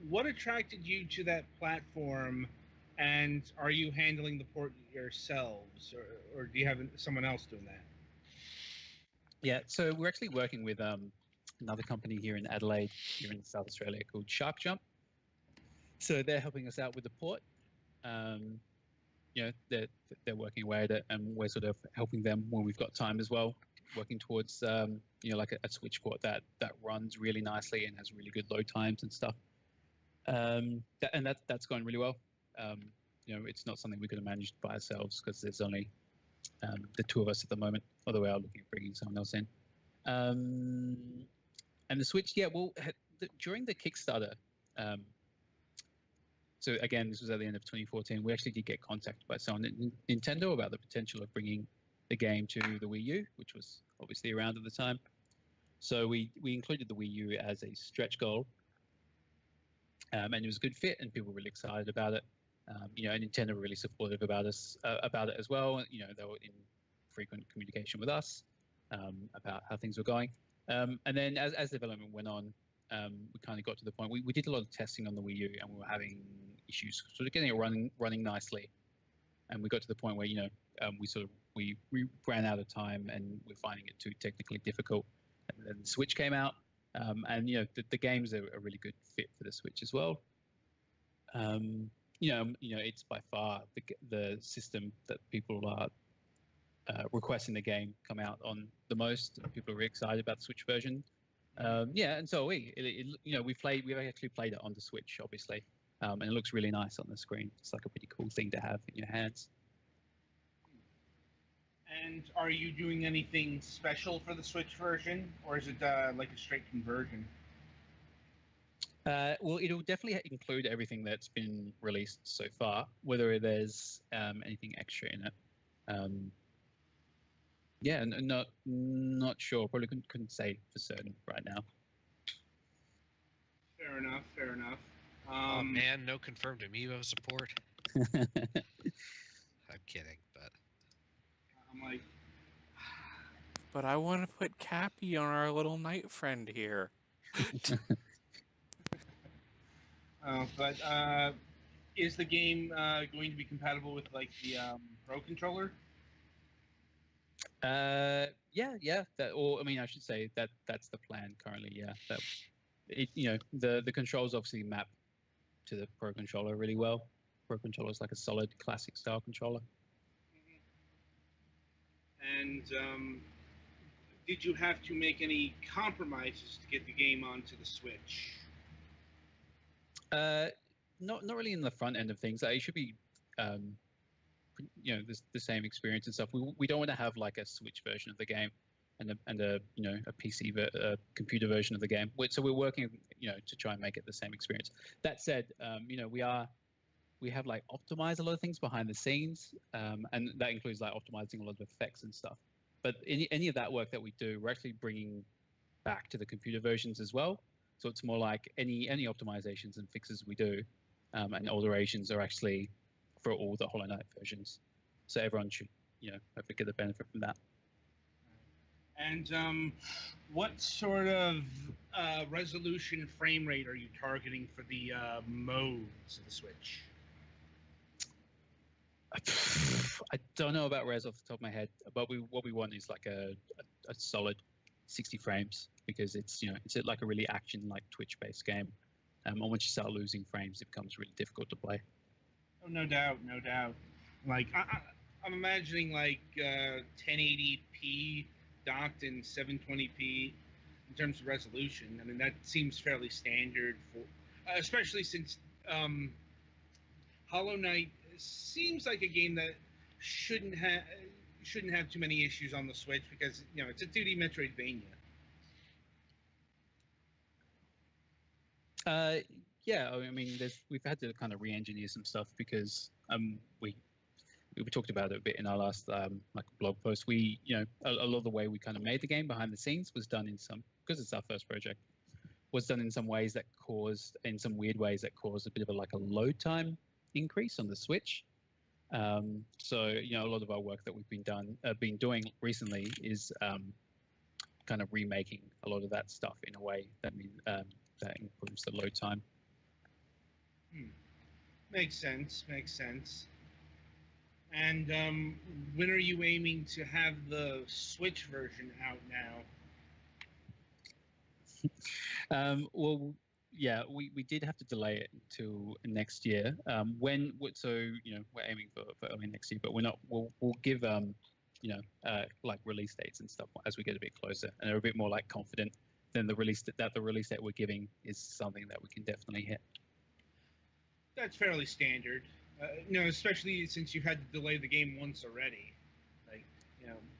what attracted you to that platform? And are you handling the port yourselves, or do you have someone else doing that? Yeah, so we're actually working with another company here in Adelaide, here in South Australia, called Shark Jump. So they're helping us out with the port. They're working away at it, and we're sort of helping them when we've got time as well, working towards like a Switch port that runs really nicely and has really good load times and stuff. That's going really well. It's not something we're going to manage by ourselves because there's only the two of us at the moment. Although we are looking at bringing someone else in. And the Switch, yeah. Well, during the Kickstarter, so again, this was at the end of 2014. We actually did get contacted by someone at Nintendo about the potential of bringing the game to the Wii U, which was obviously around at the time. So we included the Wii U as a stretch goal. And it was a good fit, and people were really excited about it. And Nintendo were really supportive about it as well. They were in frequent communication with us about how things were going. And then as development went on, we kind of got to the point. We did a lot of testing on the Wii U, and we were having issues sort of getting it running nicely. And we got to the point where we ran out of time, and we're finding it too technically difficult. And then the Switch came out. And the games are a really good fit for the Switch as well. It's by far the system that people are requesting the game come out on the most. People are really excited about the Switch version. And so we've actually played it on the Switch, obviously, and it looks really nice on the screen. It's like a pretty cool thing to have in your hands. And are you doing anything special for the Switch version, or is it like a straight conversion? Well, it'll definitely include everything that's been released so far, whether there's anything extra in it. Not sure. Probably couldn't say for certain right now. Fair enough. Oh man, no confirmed amiibo support. I'm kidding, but I'm like, but I want to put Cappy on our little knight friend here. But is the game going to be compatible with like the Pro controller? Yeah. I should say that's the plan currently. Yeah. The controls obviously map to the Pro controller really well. Pro controller is like a solid classic style controller. And did you have to make any compromises to get the game onto the Switch? Not really in the front end of things. It should be, the same experience and stuff. We don't want to have like a Switch version of the game and a PC computer version of the game. So we're working to try and make it the same experience. That said, we have like optimized a lot of things behind the scenes, and that includes like optimizing a lot of effects and stuff. But any of that work that we do, we're actually bringing back to the computer versions as well. So it's more like any optimizations and fixes we do, and alterations are actually for all the Hollow Knight versions. So everyone should, hopefully get the benefit from that. And what sort of resolution frame rate are you targeting for the modes of the Switch? I don't know about res off the top of my head, but what we want is like a solid 60 frames, because it's like a really action like Twitch based game. And once you start losing frames, it becomes really difficult to play. Oh, no doubt, no doubt. Like I'm imagining like 1080p docked in 720p in terms of resolution. I mean, that seems fairly standard for, especially since Hollow Knight seems like a game that shouldn't have too many issues on the Switch because it's a 2D Metroidvania. Yeah, I mean, we've had to kind of re-engineer some stuff because we talked about it a bit in our last like blog post. We a lot of the way we kind of made the game behind the scenes was done in some, because it's our first project, was done in some ways that caused, in some weird ways that caused a bit of a load time increase on the Switch. So a lot of our work that we've been doing recently is kind of remaking a lot of that stuff in a way that that improves the load time. Makes sense. And when are you aiming to have the Switch version out now? Well, yeah, we did have to delay it to next year. So we're aiming for early next year, but we'll give like release dates and stuff as we get a bit closer and are a bit more like confident than the release date we're giving is something that we can definitely hit. That's fairly standard. Especially since you've had to delay the game once already. Like,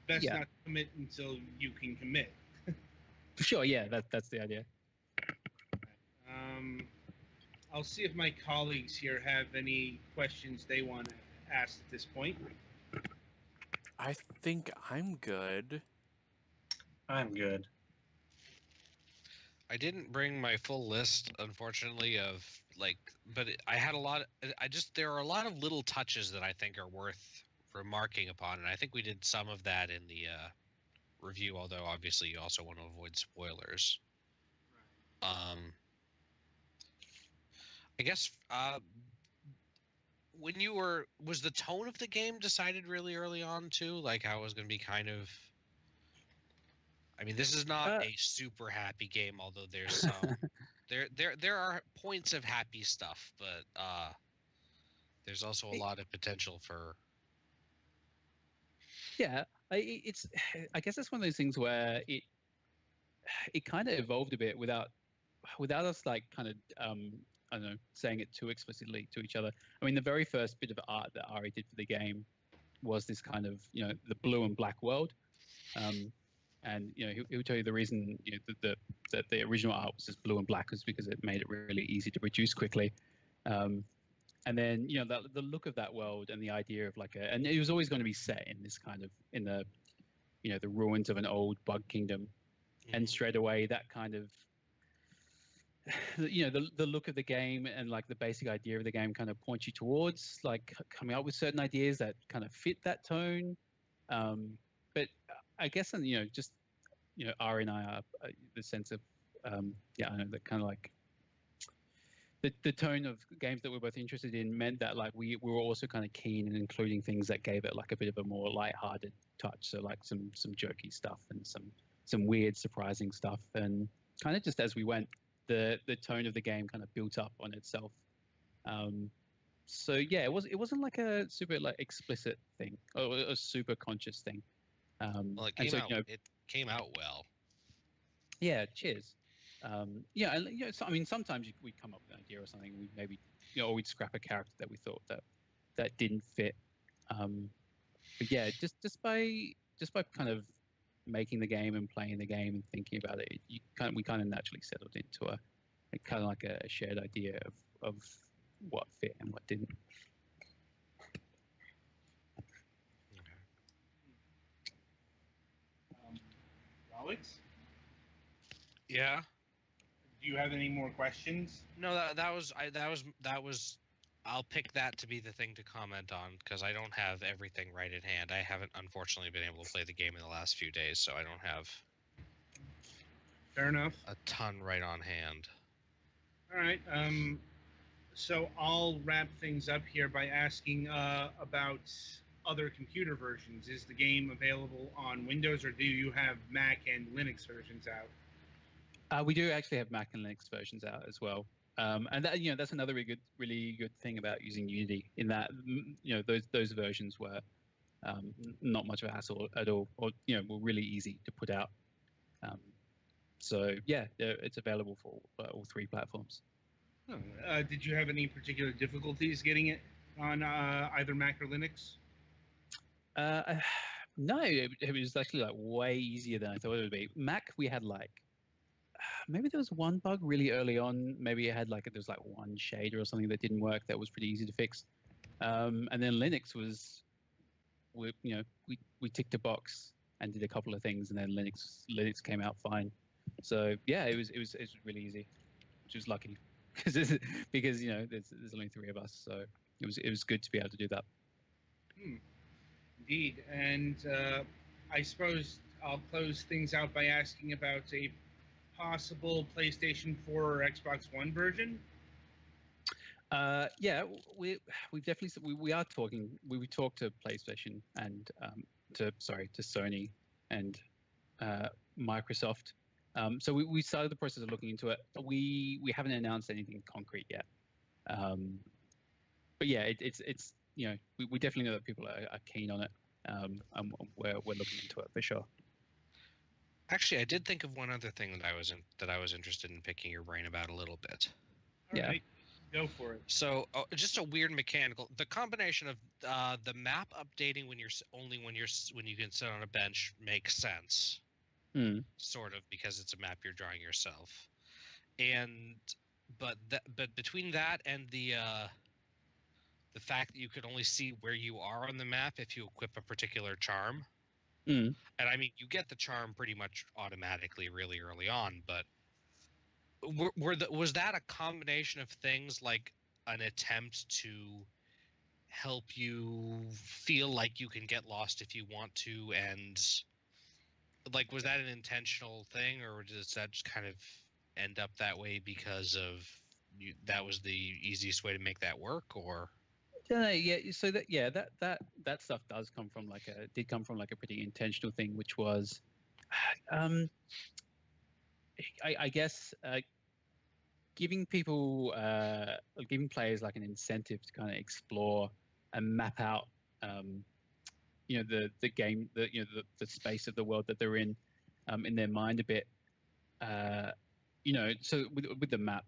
best not to commit until you can commit. Sure, yeah, that's the idea. I'll see if my colleagues here have any questions they want to ask at this point. I think I'm good. I'm good. I didn't bring my full list, unfortunately, of but I had a lot. There are a lot of little touches that I think are worth remarking upon, and I think we did some of that in the review. Although obviously you also want to avoid spoilers. I guess was the tone of the game decided really early on too, like how it was going to be kind of. I mean, this is not a super happy game, although there's some there are points of happy stuff, but there's also a lot of potential for. Yeah, I guess it's one of those things where it kind of evolved a bit without us like kind of I don't know, saying it too explicitly to each other. I mean, the very first bit of art that Ari did for the game was this kind of the blue and black world. And he'll tell you the reason that the original art was just blue and black was because it made it really easy to produce quickly. And then the look of that world and the idea of and it was always going to be set in this kind of in the the ruins of an old bug kingdom, and straight away that kind of the look of the game and like the basic idea of the game kind of points you towards like coming up with certain ideas that kind of fit that tone. But I guess, and just Ari and I are the sense of I know that kind of like the tone of games that we're both interested in meant that like we were also kind of keen in including things that gave it like a bit of a more lighthearted touch. So like some jokey stuff and some weird surprising stuff, and kind of just as we went, the tone of the game kind of built up on itself. So yeah, it wasn't like a super like explicit thing or a super conscious thing. Well, it came out well. Yeah, cheers. Yeah, and so, I mean, sometimes we'd come up with an idea or something. We'd maybe, or we'd scrap a character that we thought that didn't fit. But yeah, just by kind of making the game and playing the game and thinking about it, we kind of naturally settled into a kind of like a shared idea of what fit and what didn't. Alex? Yeah. Do you have any more questions? No, that was. I'll pick that to be the thing to comment on because I don't have everything right at hand. I haven't, unfortunately, been able to play the game in the last few days, so I don't have. Fair enough. A ton right on hand. All right. So I'll wrap things up here by asking about other computer versions. Is the game available on Windows, or do you have Mac and Linux versions out? We do actually have Mac and Linux versions out as well. And that, that's another really good thing about using Unity, in that those versions were not much of a hassle at all, or were really easy to put out. So yeah, it's available for all 3 platforms. Did you have any particular difficulties getting it on either Mac or Linux? No, it was actually like way easier than I thought it would be. Mac, we had like maybe there was one bug really early on. Maybe it had there was like one shader or something that didn't work. That was pretty easy to fix. And then Linux was, we ticked a box and did a couple of things, and then Linux came out fine. So yeah, it was really easy, which was lucky because there's only 3 of us, so it was good to be able to do that. Indeed, and I suppose I'll close things out by asking about a possible PlayStation 4 or Xbox One version. Yeah, we definitely we are talking. We talked to PlayStation and to Sony and Microsoft. So we started the process of looking into it. We haven't announced anything concrete yet. But yeah, it's we definitely know that people are keen on it. And we're looking into it for sure. Actually, I did think of one other thing that I was interested in picking your brain about a little bit. All right, go for it. So, just a weird mechanical. The combination of the map updating when you can sit on a bench makes sense. Sort of, because it's a map you're drawing yourself. But between that and the fact that you could only see where you are on the map if you equip a particular charm. And I mean, you get the charm pretty much automatically really early on, but was that a combination of things like an attempt to help you feel like you can get lost if you want to, and like, was that an intentional thing, or does that just kind of end up that way because of that was the easiest way to make that work, or? Yeah. So that stuff did come from a pretty intentional thing, which was, I guess, giving players like an incentive to kind of explore and map out, the game, the space of the world that they're in their mind a bit. So with the map.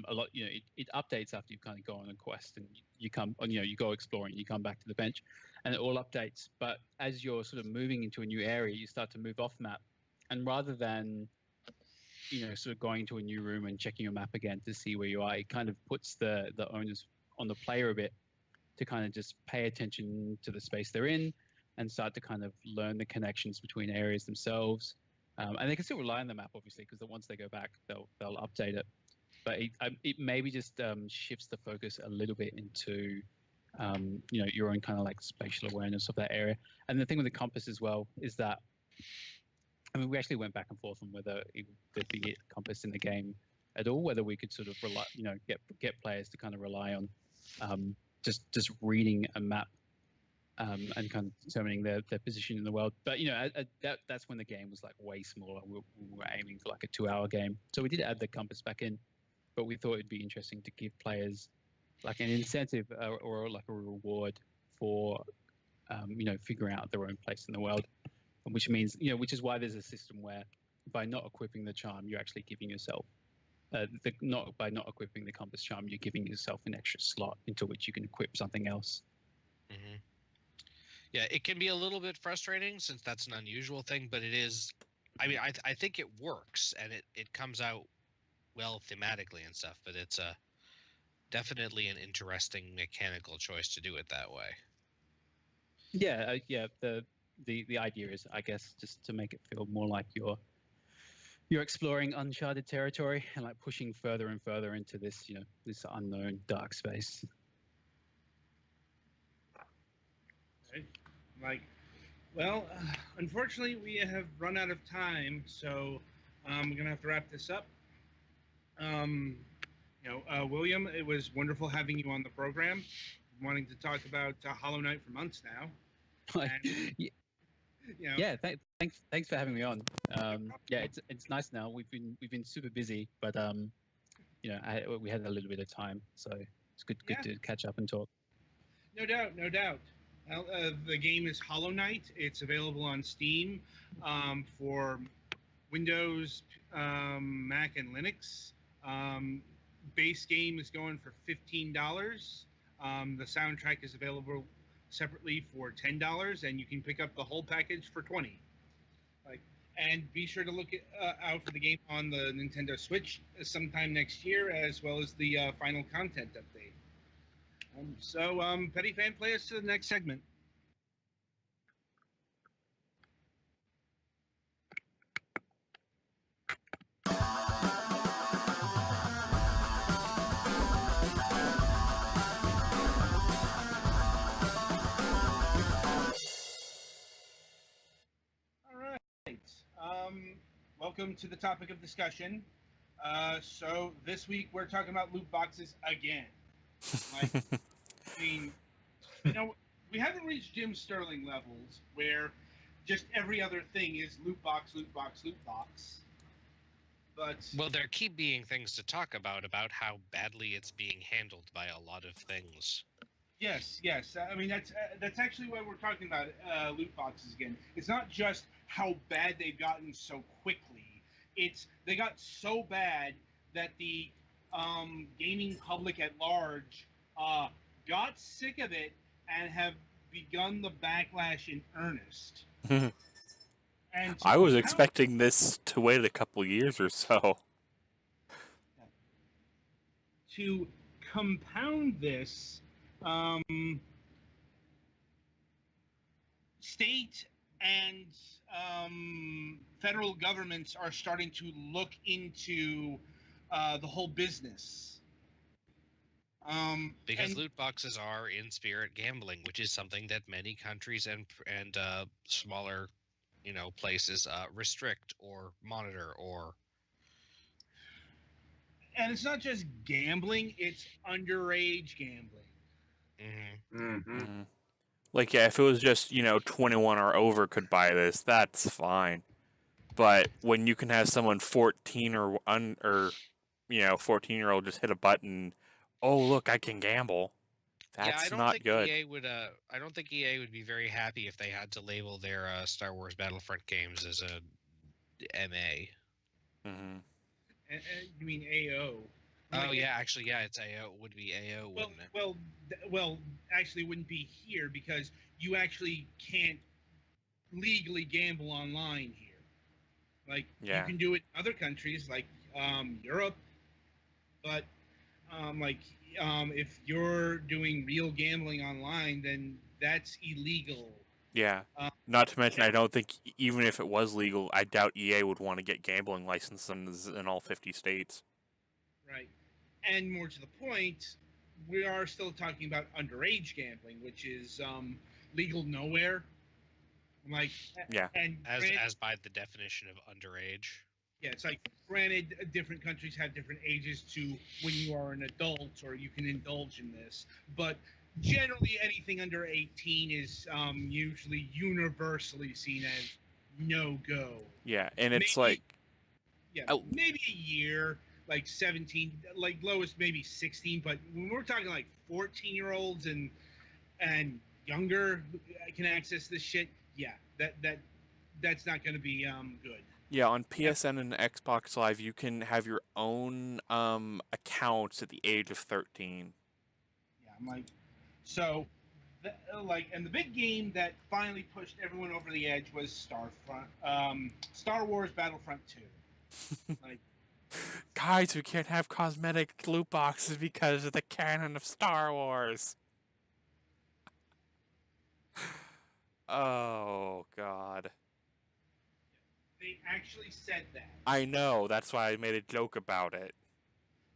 A lot, it updates after you've kind of gone on a quest and you come on, you go exploring, you come back to the bench, and it all updates. But as you're sort of moving into a new area, you start to move off map, and rather than, sort of going to a new room and checking your map again to see where you are, it kind of puts the onus on the player a bit to kind of just pay attention to the space they're in and start to kind of learn the connections between areas themselves. And they can still rely on the map, obviously, because once they go back, they'll update it. But it maybe just shifts the focus a little bit into, your own kind of like spatial awareness of that area. And the thing with the compass as well is that, I mean, we actually went back and forth on whether there'd be a compass in the game at all, whether we could sort of rely, get players to kind of rely on just reading a map and kind of determining their position in the world. But that's when the game was like way smaller. We were aiming for like a 2-hour game, so we did add the compass back in. But we thought it'd be interesting to give players like an incentive or like a reward for, figuring out their own place in the world, which means, which is why there's a system where by not equipping the charm, you're actually giving yourself, by not equipping the compass charm, you're giving yourself an extra slot into which you can equip something else. Mm-hmm. Yeah, it can be a little bit frustrating since that's an unusual thing, but it is. I mean, I think it works and it comes out well thematically and stuff, but it's definitely an interesting mechanical choice to do it that way. Yeah. The idea is, I guess, just to make it feel more like you're exploring uncharted territory and like pushing further and further into this, this unknown dark space. Well, unfortunately, we have run out of time, so we're gonna have to wrap this up. William, it was wonderful having you on the program. Wanting to talk about Hollow Knight for months now. And, Yeah, thanks for having me on. Yeah, it's nice now. We've been super busy, but we had a little bit of time, so it's good Yeah. to catch up and talk. No doubt, no doubt. The game is Hollow Knight. It's available on Steam for Windows, Mac, and Linux. Base game is going for $15. The soundtrack is available separately for $10, and you can pick up the whole package for $20. And be sure to look out for the game on the Nintendo Switch sometime next year, as well as the final content update. So, Petty Fan, play us to the next segment. All right. Welcome to the topic of discussion. So this week we're talking about loot boxes again. I mean, we haven't reached Jim Sterling levels where just every other thing is loot box, loot box, loot box. But well, there keep being things to talk about how badly it's being handled by a lot of things. Yes. I mean, that's actually why we're talking about loot boxes again. It's not just how bad they've gotten so quickly. It's they got so bad that the gaming public at large got sick of it and have begun the backlash in earnest. And I was expecting this to wait a couple years or so. To compound this, state and federal governments are starting to look into the whole business. Because loot boxes are in spirit gambling, which is something that many countries and smaller, places restrict or monitor or. And it's not just gambling; it's underage gambling. Like, yeah, if it was just 21 or over could buy this, that's fine. But when you can have someone 14 or 14-year-old just hit a button, oh look, I can gamble. That's not good. I don't think EA would be very happy if they had to label their Star Wars Battlefront games as a MA. You mean AO? Oh yeah, actually, yeah, it's AO. It would be AO, wouldn't it? Well, actually, it wouldn't be here because you actually can't legally gamble online here. Like you can do it in other countries like Europe, but if you're doing real gambling online, then that's illegal. Yeah. Not to mention, I don't think even if it was legal, I doubt EA would want to get gambling licenses in all 50 states. Right. And more to the point, we are still talking about underage gambling, which is legal nowhere. And as by the definition of underage. Yeah, it's like, granted, different countries have different ages to when you are an adult or you can indulge in this, but generally anything under 18 is usually universally seen as no-go. Yeah, and it's maybe a year, like 17, like lowest maybe 16, but when we're talking like 14-year-olds and younger can access this shit, that's not going to be good. Yeah, on PSN and Xbox Live, you can have your own accounts at the age of 13. Yeah, I'm like, so, and the big game that finally pushed everyone over the edge was Star Wars Battlefront 2. Guys, we can't have cosmetic loot boxes because of the canon of Star Wars. Oh, God. They actually said that. I know. That's why I made a joke about it.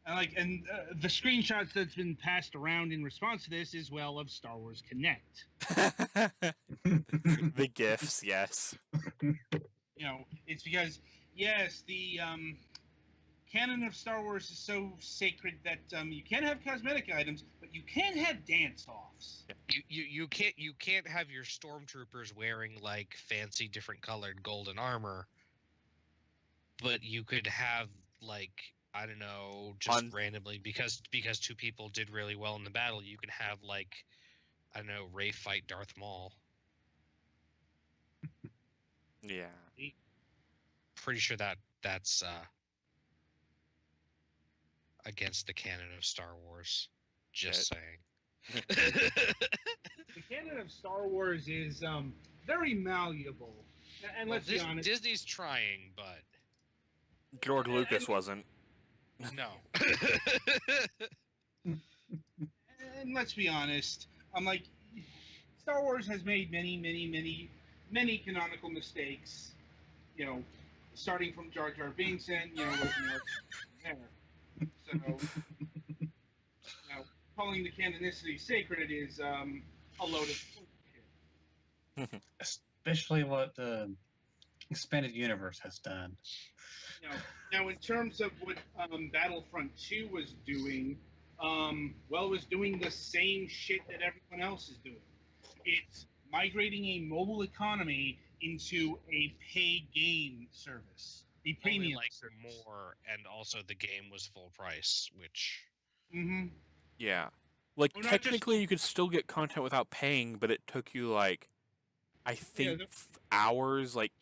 And the screenshots that's been passed around in response to this is, well, of Star Wars Connect. The GIFs, yes. It's because, yes, the canon of Star Wars is so sacred that you can have cosmetic items, but you can have dance-offs. You can't have your stormtroopers wearing like fancy different colored golden armor, but you could have like I don't know, just randomly because two people did really well in the battle, you can have like, I don't know, Ray fight Darth Maul. Yeah. Pretty sure that's against the canon of Star Wars. Just saying. The canon of Star Wars is very malleable, and let's be honest. Disney's trying, but George Lucas wasn't. No. And let's be honest. I'm like, Star Wars has made many canonical mistakes. You know, starting from Jar Jar Binks and there. So, calling the canonicity sacred is a load of bullshit. Especially what the expanded universe has done. Now, in terms of what Battlefront 2 was doing, it was doing the same shit that everyone else is doing. It's migrating a mobile economy into a pay game service, a premium service. More, and also the game was full price, which. Yeah, like technically you could still get content without paying, but it took you like, I think hours, like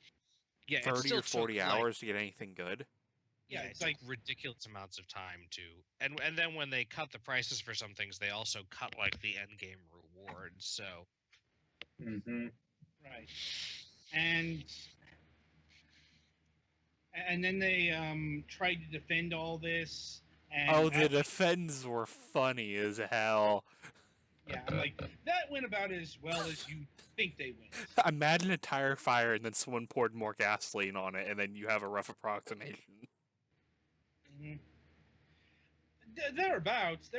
30 or 40 hours to get anything good. Yeah, it's like ridiculous amounts of time to, and then when they cut the prices for some things, they also cut like the end game rewards. So. Right, and then they tried to defend all this. And the defends were funny as hell. Yeah, I'm like, that went about as well as you think they went. Imagine a tire fire and then someone poured more gasoline on it, and then you have a rough approximation. Thereabouts,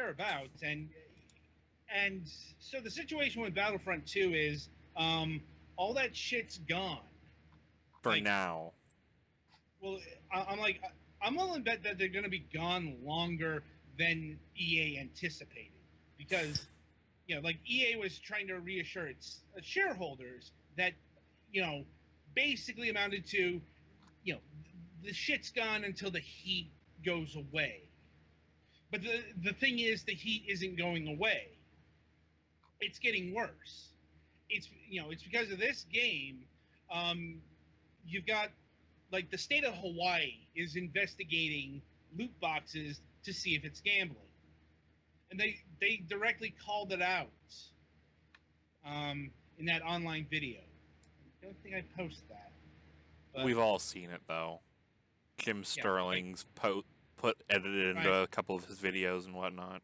and so the situation with Battlefront 2 is, all that shit's gone. For now. Well, I'm willing to bet that they're going to be gone longer than EA anticipated, because, EA was trying to reassure its shareholders that, basically amounted to, the shit's gone until the heat goes away. But the thing is, the heat isn't going away. It's getting worse. It's because of this game. You've got, like, the state of Hawaii is investigating loot boxes to see if it's gambling, and they directly called it out in that online video. I don't think I posted that. But, we've all seen it though. Jim Sterling's edited into a couple of his videos and whatnot.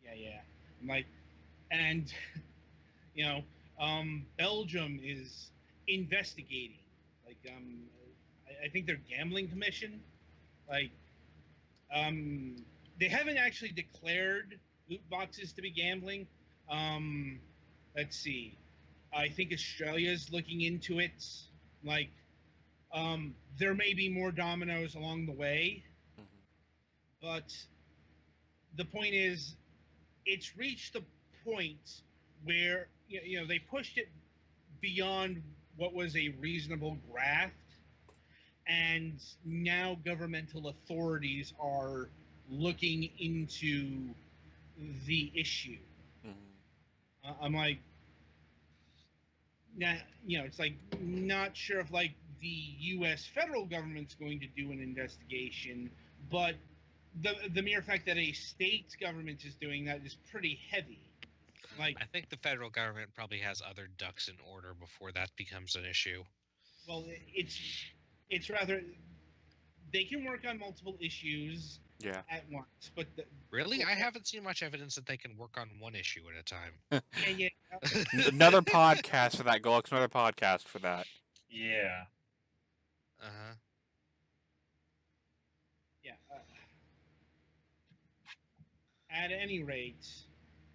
Yeah. And Belgium is investigating. Like, I think their gambling commission. Like, they haven't actually declared loot boxes to be gambling. Let's see. I think Australia's looking into it. Like, there may be more dominoes along the way. But the point is, it's reached the point where they pushed it beyond what was a reasonable graft, and now governmental authorities are looking into the issue. I'm like, now, it's like, not sure if like the U.S. federal government's going to do an investigation, but the mere fact that a state government is doing that is pretty heavy. Like, I think the federal government probably has other ducks in order before that becomes an issue. Well, it's rather, they can work on multiple issues at once, but really, I haven't seen much evidence that they can work on one issue at a time. Yeah. Another podcast for that, Golux. Another podcast for that. Yeah. Yeah. At any rate,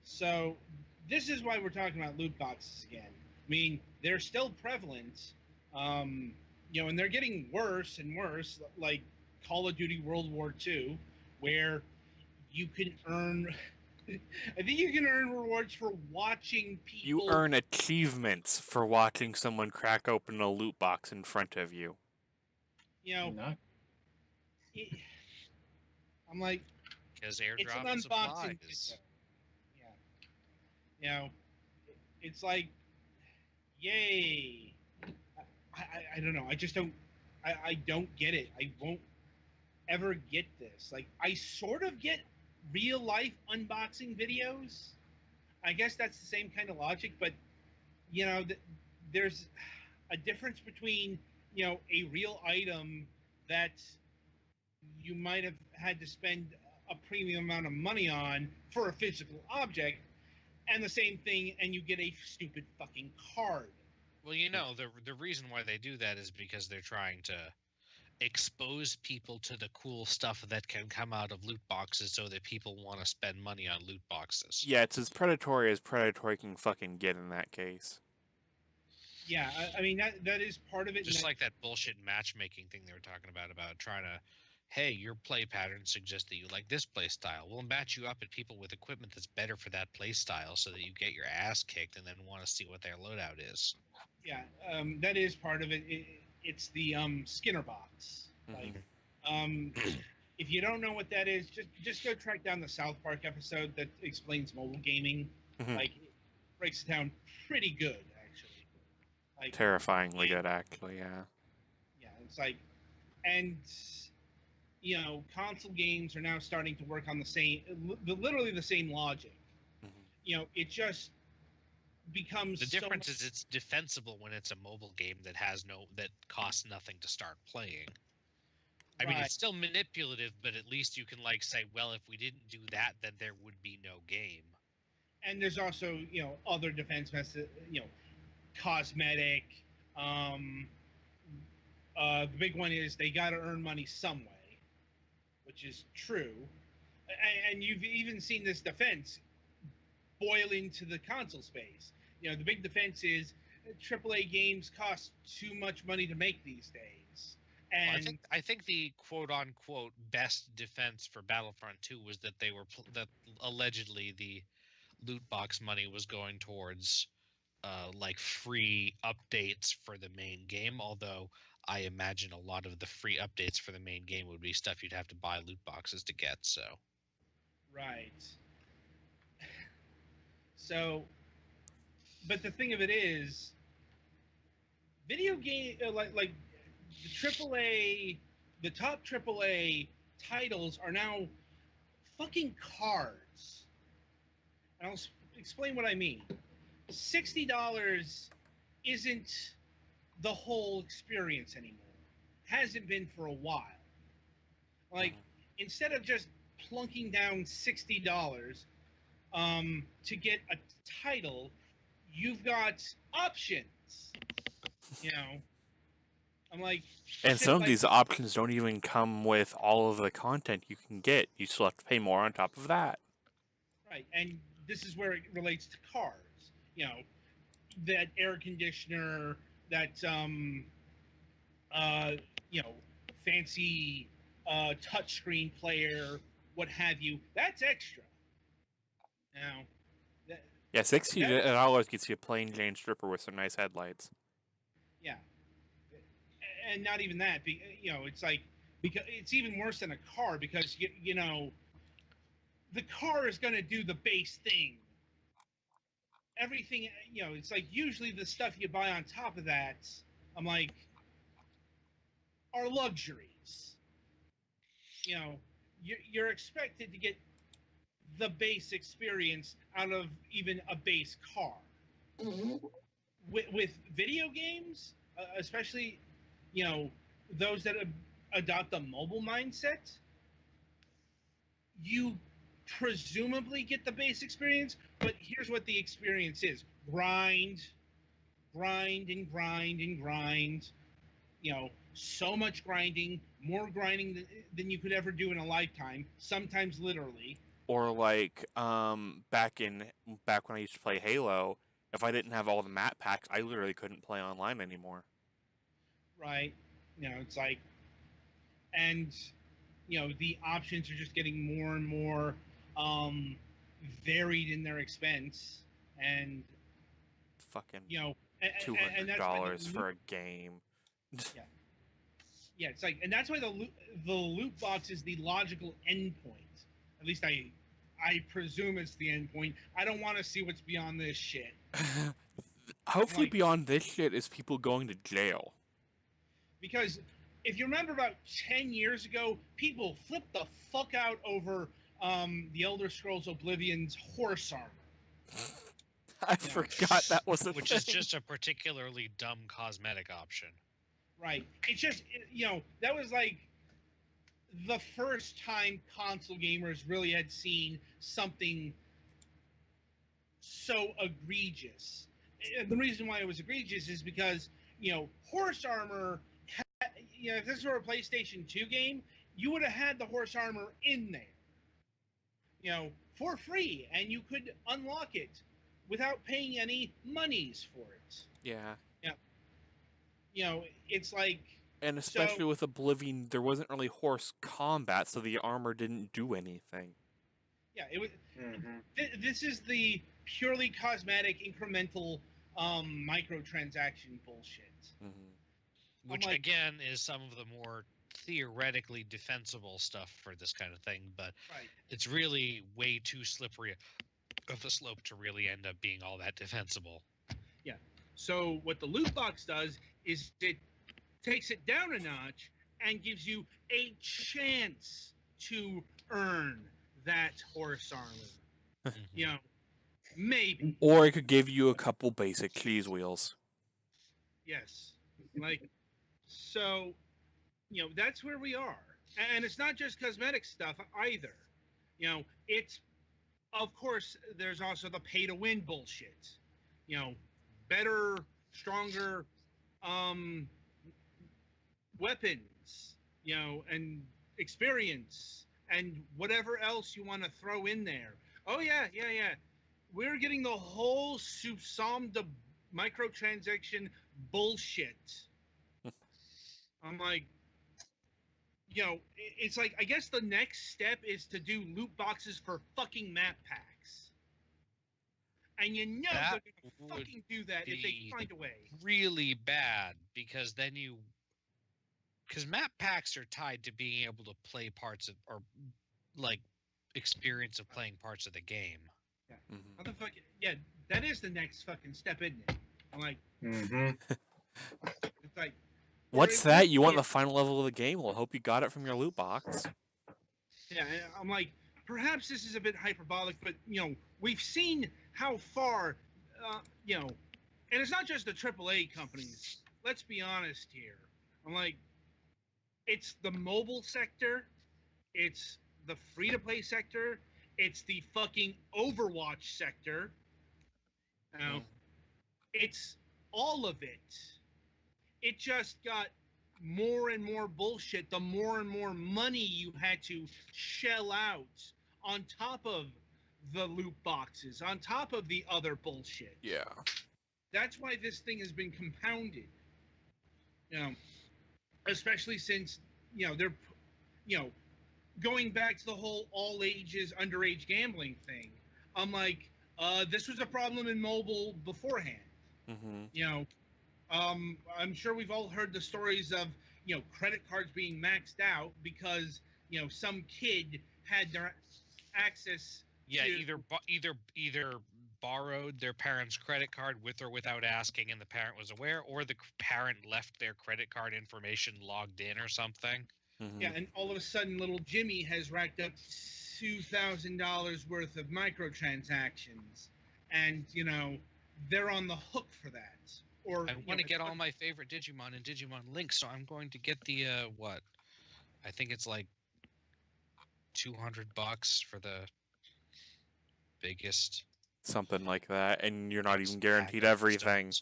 so this is why we're talking about loot boxes again. I mean, they're still prevalent, and they're getting worse and worse, like Call of Duty World War II, where you can earn, I think you can earn rewards for watching people. You earn achievements for watching someone crack open a loot box in front of you. I'm like, Because it's an airdrop unboxing supplies. video. Yeah. It's like, yay. I don't know. I just don't. I don't get it. I won't ever get this. Like, I sort of get real life unboxing videos. I guess that's the same kind of logic, but there's a difference between a real item that you might have had to spend a premium amount of money on for a physical object, and the same thing, and you get a stupid fucking card. Well, the reason why they do that is because they're trying to expose people to the cool stuff that can come out of loot boxes so that people want to spend money on loot boxes. Yeah, it's as predatory can fucking get in that case. Yeah, I mean, that is part of it. Just like that bullshit matchmaking thing they were talking about trying to, hey, your play pattern suggests that you like this play style. We'll match you up at people with equipment that's better for that play style so that you get your ass kicked and then want to see what their loadout is. Yeah, that is part of it. It's the Skinner box. Like, if you don't know what that is, just go track down the South Park episode that explains mobile gaming. Like, it breaks it down pretty good, actually. Like, terrifyingly good, actually. Yeah. Yeah, it's like, and console games are now starting to work on literally the same logic. It just becomes the difference is it's defensible when it's a mobile game that costs nothing to start playing. I mean, it's still manipulative, but at least you can say, well, if we didn't do that, then there would be no game. And there's also other defense methods, cosmetic. The big one is they got to earn money some way, which is true. And you've even seen this defense boil into the console space. The big defense is AAA games cost too much money to make these days. And well, I think the quote-unquote best defense for Battlefront 2 was that that allegedly the loot box money was going towards free updates for the main game, although I imagine a lot of the free updates for the main game would be stuff you'd have to buy loot boxes to get, so. Right. So, but the thing of it is, video game, like the top AAA titles are now fucking cards. And I'll explain what I mean. $60 isn't the whole experience anymore. Hasn't been for a while. Like, instead of just plunking down $60 to get a title, you've got options. I'm like, and some of these options don't even come with all of the content you can get. You still have to pay more on top of that. Right, and this is where it relates to cars. That air conditioner, that fancy touchscreen player, what have you. That's extra. Now, yeah, $60 gets you a plain Jane stripper with some nice headlights. Yeah, and not even that. It's like, because it's even worse than a car, because the car is going to do the base thing. Everything, it's like usually the stuff you buy on top of that, I'm like, are luxuries. You're expected to get the base experience out of even a base car. With video games, especially, those that adopt a mobile mindset, you presumably get the base experience, but here's what the experience is. Grind, and grind. So much grinding, more grinding than you could ever do in a lifetime, sometimes literally. Or back when I used to play Halo, if I didn't have all the map packs, I literally couldn't play online anymore. Right. It's like, and the options are just getting more and more varied in their expense, and fucking $200 for a game. Yeah, it's like, and that's why the loot box is the logical endpoint. At least I presume it's the endpoint. I don't want to see what's beyond this shit. Hopefully, Like, beyond this shit is people going to jail. because if you remember about 10 years ago, people flipped the fuck out over the Elder Scrolls Oblivion's horse armor. I forgot that was a which thing. is just a particularly dumb cosmetic option. Right. It's just, that was like the first time console gamers really had seen something so egregious. And the reason why it was egregious is because, horse armor, if this were a PlayStation 2 game, you would have had the horse armor in there, for free, and you could unlock it without paying any monies for it. Yeah. It's like... And especially with Oblivion, there wasn't really horse combat, so the armor didn't do anything. Yeah, it was. This is the purely cosmetic, incremental, microtransaction bullshit. Which, again, is some of the more theoretically defensible stuff for this kind of thing, but it's really way too slippery of a slope to really end up being all that defensible. Yeah. So what the loot box does is it takes it down a notch and gives you a chance to earn that horse armor. Maybe. Or it could give you a couple basic cheese wheels. Yes. So, that's where we are. And it's not just cosmetic stuff either. It's, of course, there's also the pay-to-win bullshit. Better, stronger, weapons, and experience, and whatever else you want to throw in there. Oh, yeah. We're getting the whole soupçon de microtransaction bullshit. I'm like, it's like, I guess the next step is to do loot boxes for fucking map packs. And they're going to fucking do that if they find a way. Really bad, because then because map packs are tied to being able to play parts of, or like experience of playing parts of the game. Yeah. How the fuck? Yeah, that is the next fucking step, isn't it? I'm like, it's like, what's that? You want the final level of the game? Well, hope you got it from your loot box. Yeah, I'm like, perhaps this is a bit hyperbolic, but we've seen how far, and it's not just the AAA companies. Let's be honest here. I'm like, it's the mobile sector, it's the free-to-play sector, it's the fucking Overwatch sector. It's all of it. It just got more and more bullshit the more and more money you had to shell out on top of the loot boxes, on top of the other bullshit. Yeah. That's why this thing has been compounded. Especially since, they're, going back to the whole all ages, underage gambling thing. I'm like, this was a problem in mobile beforehand. I'm sure we've all heard the stories of, credit cards being maxed out because, some kid had their access. Yeah, either borrowed their parent's credit card with or without asking, and the parent was aware, or the parent left their credit card information logged in or something. Yeah, and all of a sudden, little Jimmy has racked up $2,000 worth of microtransactions, and they're on the hook for that. Or I want to get all my favorite Digimon and Digimon Link, so I'm going to get the I think it's like $200 for the biggest. Something like that, and you're not even guaranteed everything.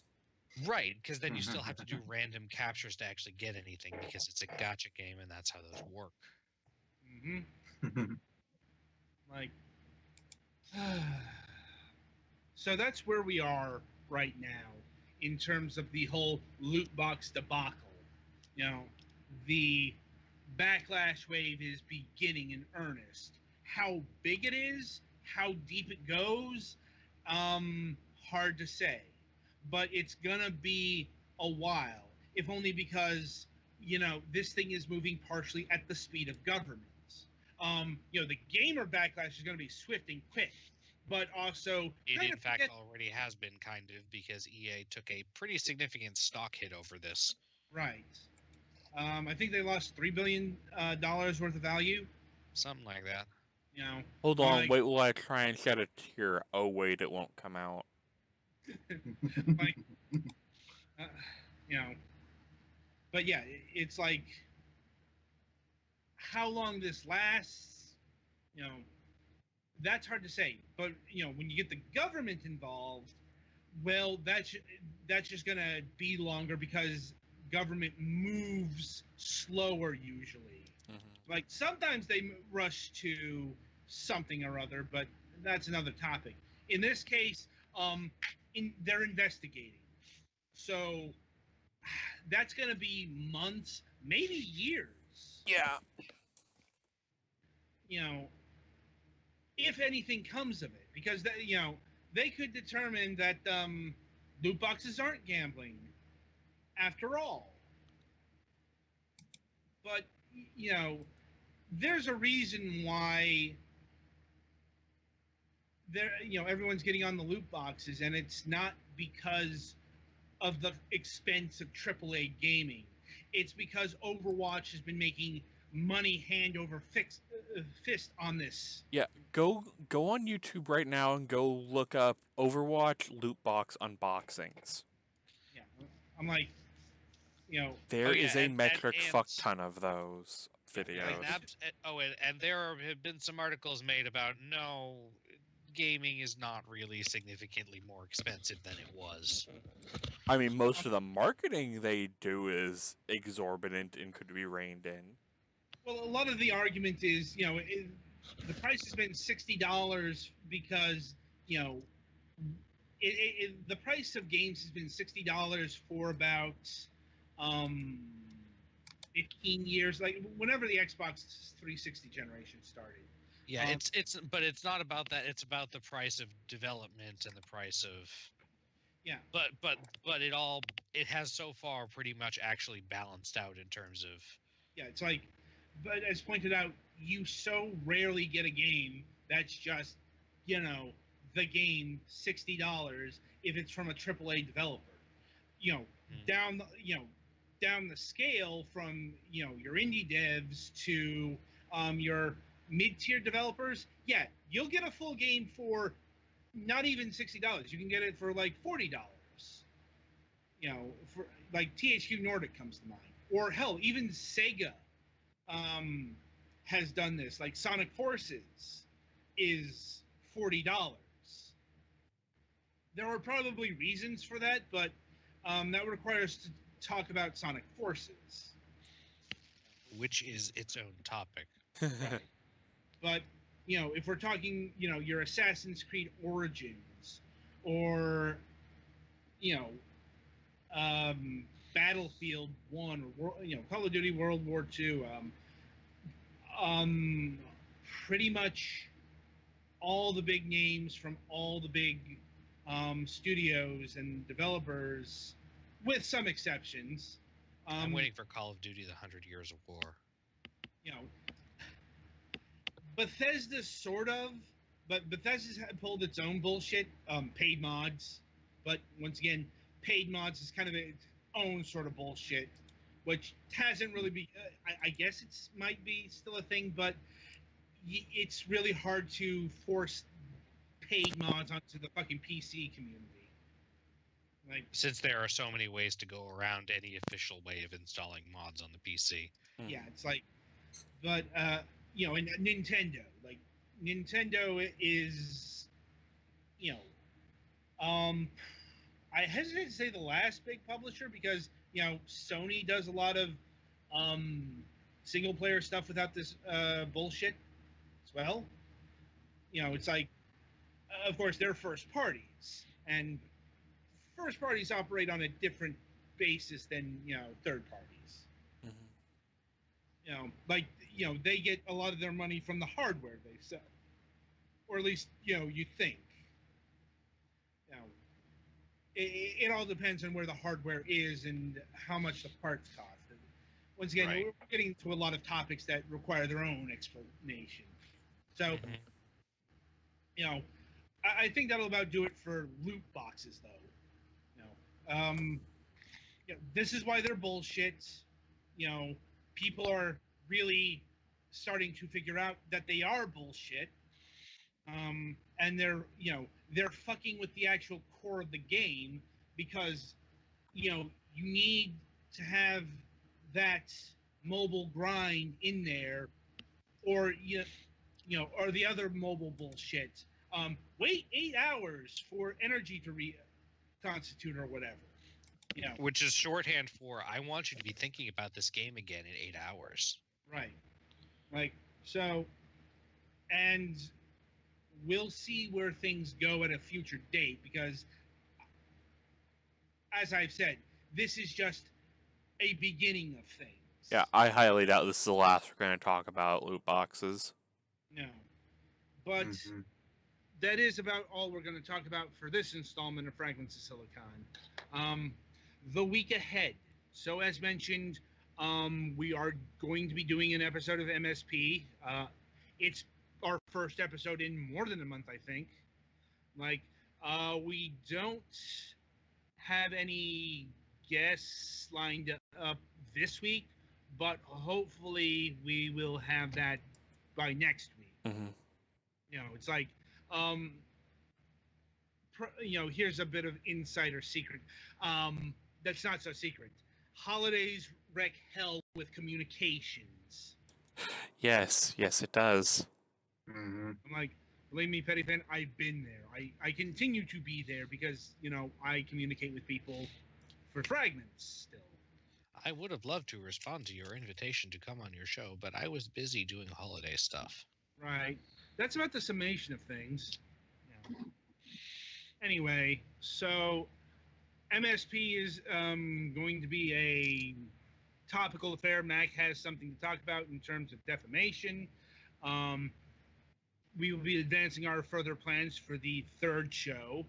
Right, because then you still have to do random captures to actually get anything, because it's a gacha game, and that's how those work. Like, so that's where we are right now in terms of the whole loot box debacle. The backlash wave is beginning in earnest. How big it is, how deep it goes, hard to say. But it's gonna be a while, if only because this thing is moving partially at the speed of governments. The gamer backlash is going to be swift and quick, but also it in fact already has been, kind of, because EA took a pretty significant stock hit over this. Right. I think they lost $3 billion worth of value. Something like that. Hold on, wait while I try and shed a tear. Oh wait, it won't come out. Like, but yeah, it's like how long this lasts, that's hard to say. But when you get the government involved, well, that's just gonna be longer because government moves slower usually. Mm-hmm. Like sometimes they rush to something or other, but that's another topic. In this case, they're investigating, so that's gonna be months, maybe years. Yeah. If anything comes of it, because they could determine that loot boxes aren't gambling after all. But there's a reason why everyone's getting on the loot boxes, and it's not because of the expense of AAA gaming. It's because Overwatch has been making money hand over fist on this. Yeah, go on YouTube right now and go look up Overwatch loot box unboxings. Yeah, I'm like, there is a metric fuck ton of those videos. And there have been some articles made about no, gaming is not really significantly more expensive than it was. I mean, most of the marketing they do is exorbitant and could be reined in. Well, a lot of the argument is, the price has been $60 because, the price of games has been $60 for about 15 years, like whenever the Xbox 360 generation started. Yeah, but it's not about that. It's about the price of development and the price of. Yeah. But it has so far pretty much actually balanced out in terms of. Yeah, it's like, but as pointed out, you so rarely get a game that's just, the game $60 if it's from a AAA developer. Down the scale from your indie devs to your mid-tier developers, yeah, you'll get a full game for not even $60. You can get it for like $40. For like THQ Nordic comes to mind, or hell, even Sega has done this. Like Sonic Forces is $40. There are probably reasons for that, but that would require us to talk about Sonic Forces, which is its own topic. Right. But if we're talking, your Assassin's Creed Origins, or Battlefield 1, or Call of Duty World War II, pretty much all the big names from all the big studios and developers, with some exceptions. I'm waiting for Call of Duty: The 100 Years of War. Bethesda sort of, but Bethesda's pulled its own bullshit, paid mods. But once again, paid mods is kind of its own sort of bullshit, which hasn't really been. I guess it might be still a thing, but it's really hard to force paid mods onto the fucking PC community. Like, since there are so many ways to go around any official way of installing mods on the PC. Yeah, it's like, but and Nintendo, like Nintendo is, I hesitate to say the last big publisher because Sony does a lot of single player stuff without this bullshit as well. It's like, of course, they're first parties, and first parties operate on a different basis than third parties. Mm-hmm. They get a lot of their money from the hardware they sell, or at least you think. It all depends on where the hardware is and how much the parts cost. once again, Right. we're getting into a lot of topics that require their own explanation. So, I think that'll about do it for loot boxes, though. This is why they're bullshit. People are really starting to figure out that they are bullshit. And they're fucking with the actual core of the game because, you need to have that mobile grind in there, or or the other mobile bullshit. Wait 8 hours for energy to reconstitute or whatever. Which is shorthand for I want you to be thinking about this game again in 8 hours. Right. So, and we'll see where things go at a future date because, as I've said, this is just a beginning of things. Yeah, I highly doubt this is the last we're going to talk about loot boxes. No. But that is about all we're going to talk about for this installment of Fragments of Silicon. The week ahead. So as mentioned, we are going to be doing an episode of MSP. It's our first episode in more than a month, I think. We don't have any guests lined up this week, but hopefully we will have that by next week. It's like, here's a bit of insider secret. That's not so secret. Holidays wreak hell with communications. Yes, it does. I'm like, believe me, Petty Fan, I've been there. I continue to be there because, I communicate with people for Fragments still. I would have loved to respond to your invitation to come on your show, but I was busy doing holiday stuff. Right. That's about the summation of things. Anyway, so MSP is going to be a topical affair. Mac has something to talk about in terms of defamation. We will be advancing our further plans for the third show,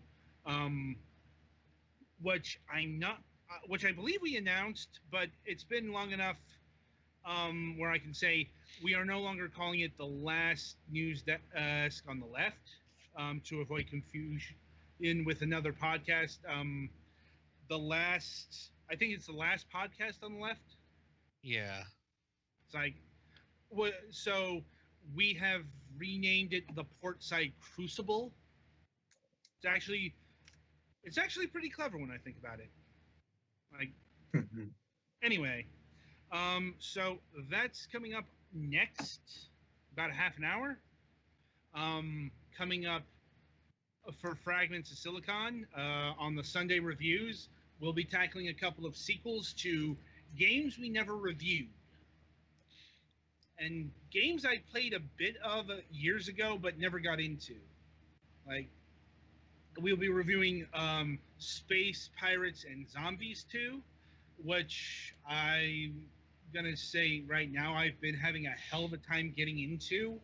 which I believe we announced, but it's been long enough where I can say we are no longer calling it the last news desk on the left to avoid confusion with another podcast. I think it's the last podcast on the left. Yeah. It's like, so we have renamed it the Portside Crucible. It's actually pretty clever when I think about it. Anyway, so that's coming up next, about a half an hour. Coming up for Fragments of Silicon on the Sunday reviews, we'll be tackling a couple of sequels to games we never reviewed. And games I played a bit of years ago but never got into. We'll be reviewing Space Pirates and Zombies 2, which I'm going to say right now I've been having a hell of a time getting into.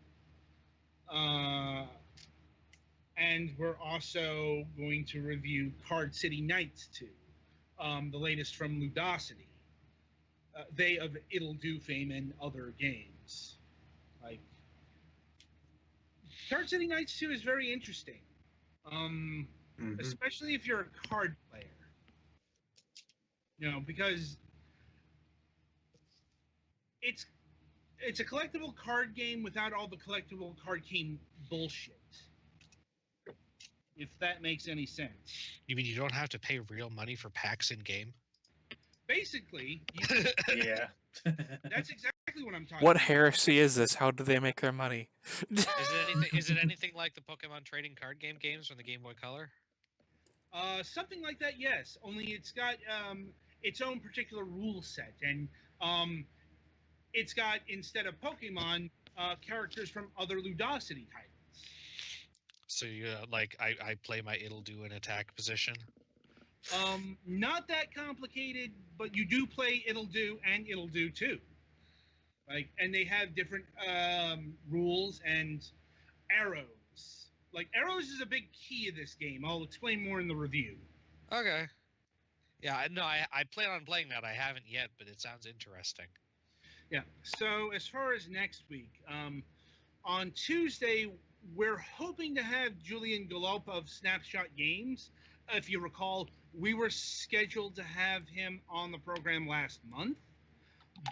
And we're also going to review Card City Nights 2, the latest from Ludosity. They of It'll Do fame and other games. Card City Nights 2 is very interesting. Especially if you're a card player. Because it's a collectible card game without all the collectible card game bullshit. If that makes any sense. You mean you don't have to pay real money for packs in game? Basically, Yeah. that's exactly what I'm talking about. What heresy is this? How do they make their money? Is it anything like the Pokemon trading card games from the Game Boy Color? Something like that, yes. Only it's got its own particular rule set, and it's got, instead of Pokemon, characters from other Ludosity titles. So you I play my It'll Do an attack position. Not that complicated, but you do play It'll Do and It'll Do 2. And they have different rules and arrows. Arrows is a big key of this game. I'll explain more in the review. Okay. Yeah, no, I plan on playing that. I haven't yet, but it sounds interesting. Yeah. So as far as next week, on Tuesday, we're hoping to have Julian Galop of Snapshot Games. If you recall, we were scheduled to have him on the program last month,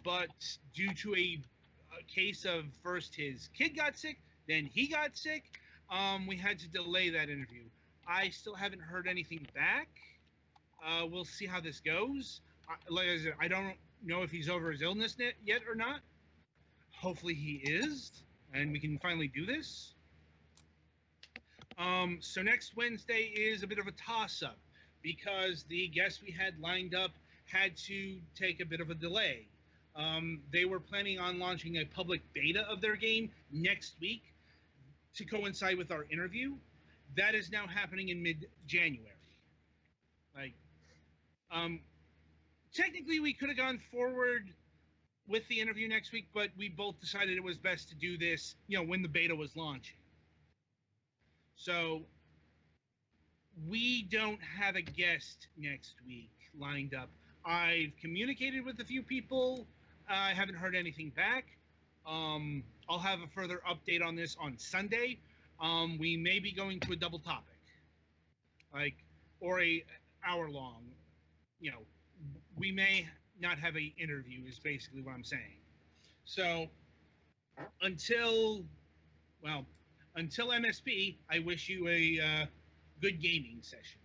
but due to a case of first his kid got sick, then he got sick, we had to delay that interview. I still haven't heard anything back. We'll see how this goes. Like I said, I don't know if he's over his illness yet or not. Hopefully he is, and we can finally do this. So next Wednesday is a bit of a toss-up because the guest we had lined up had to take a bit of a delay. They were planning on launching a public beta of their game next week to coincide with our interview. That is now happening in mid-January. Technically we could have gone forward with the interview next week, but we both decided it was best to do this, when the beta was launching. So we don't have a guest next week lined up. I've communicated with a few people. I haven't heard anything back. I'll have a further update on this on Sunday. We may be going to a double topic, or a hour long. We may not have an interview is basically what I'm saying. So until MSP, I wish you a good gaming session.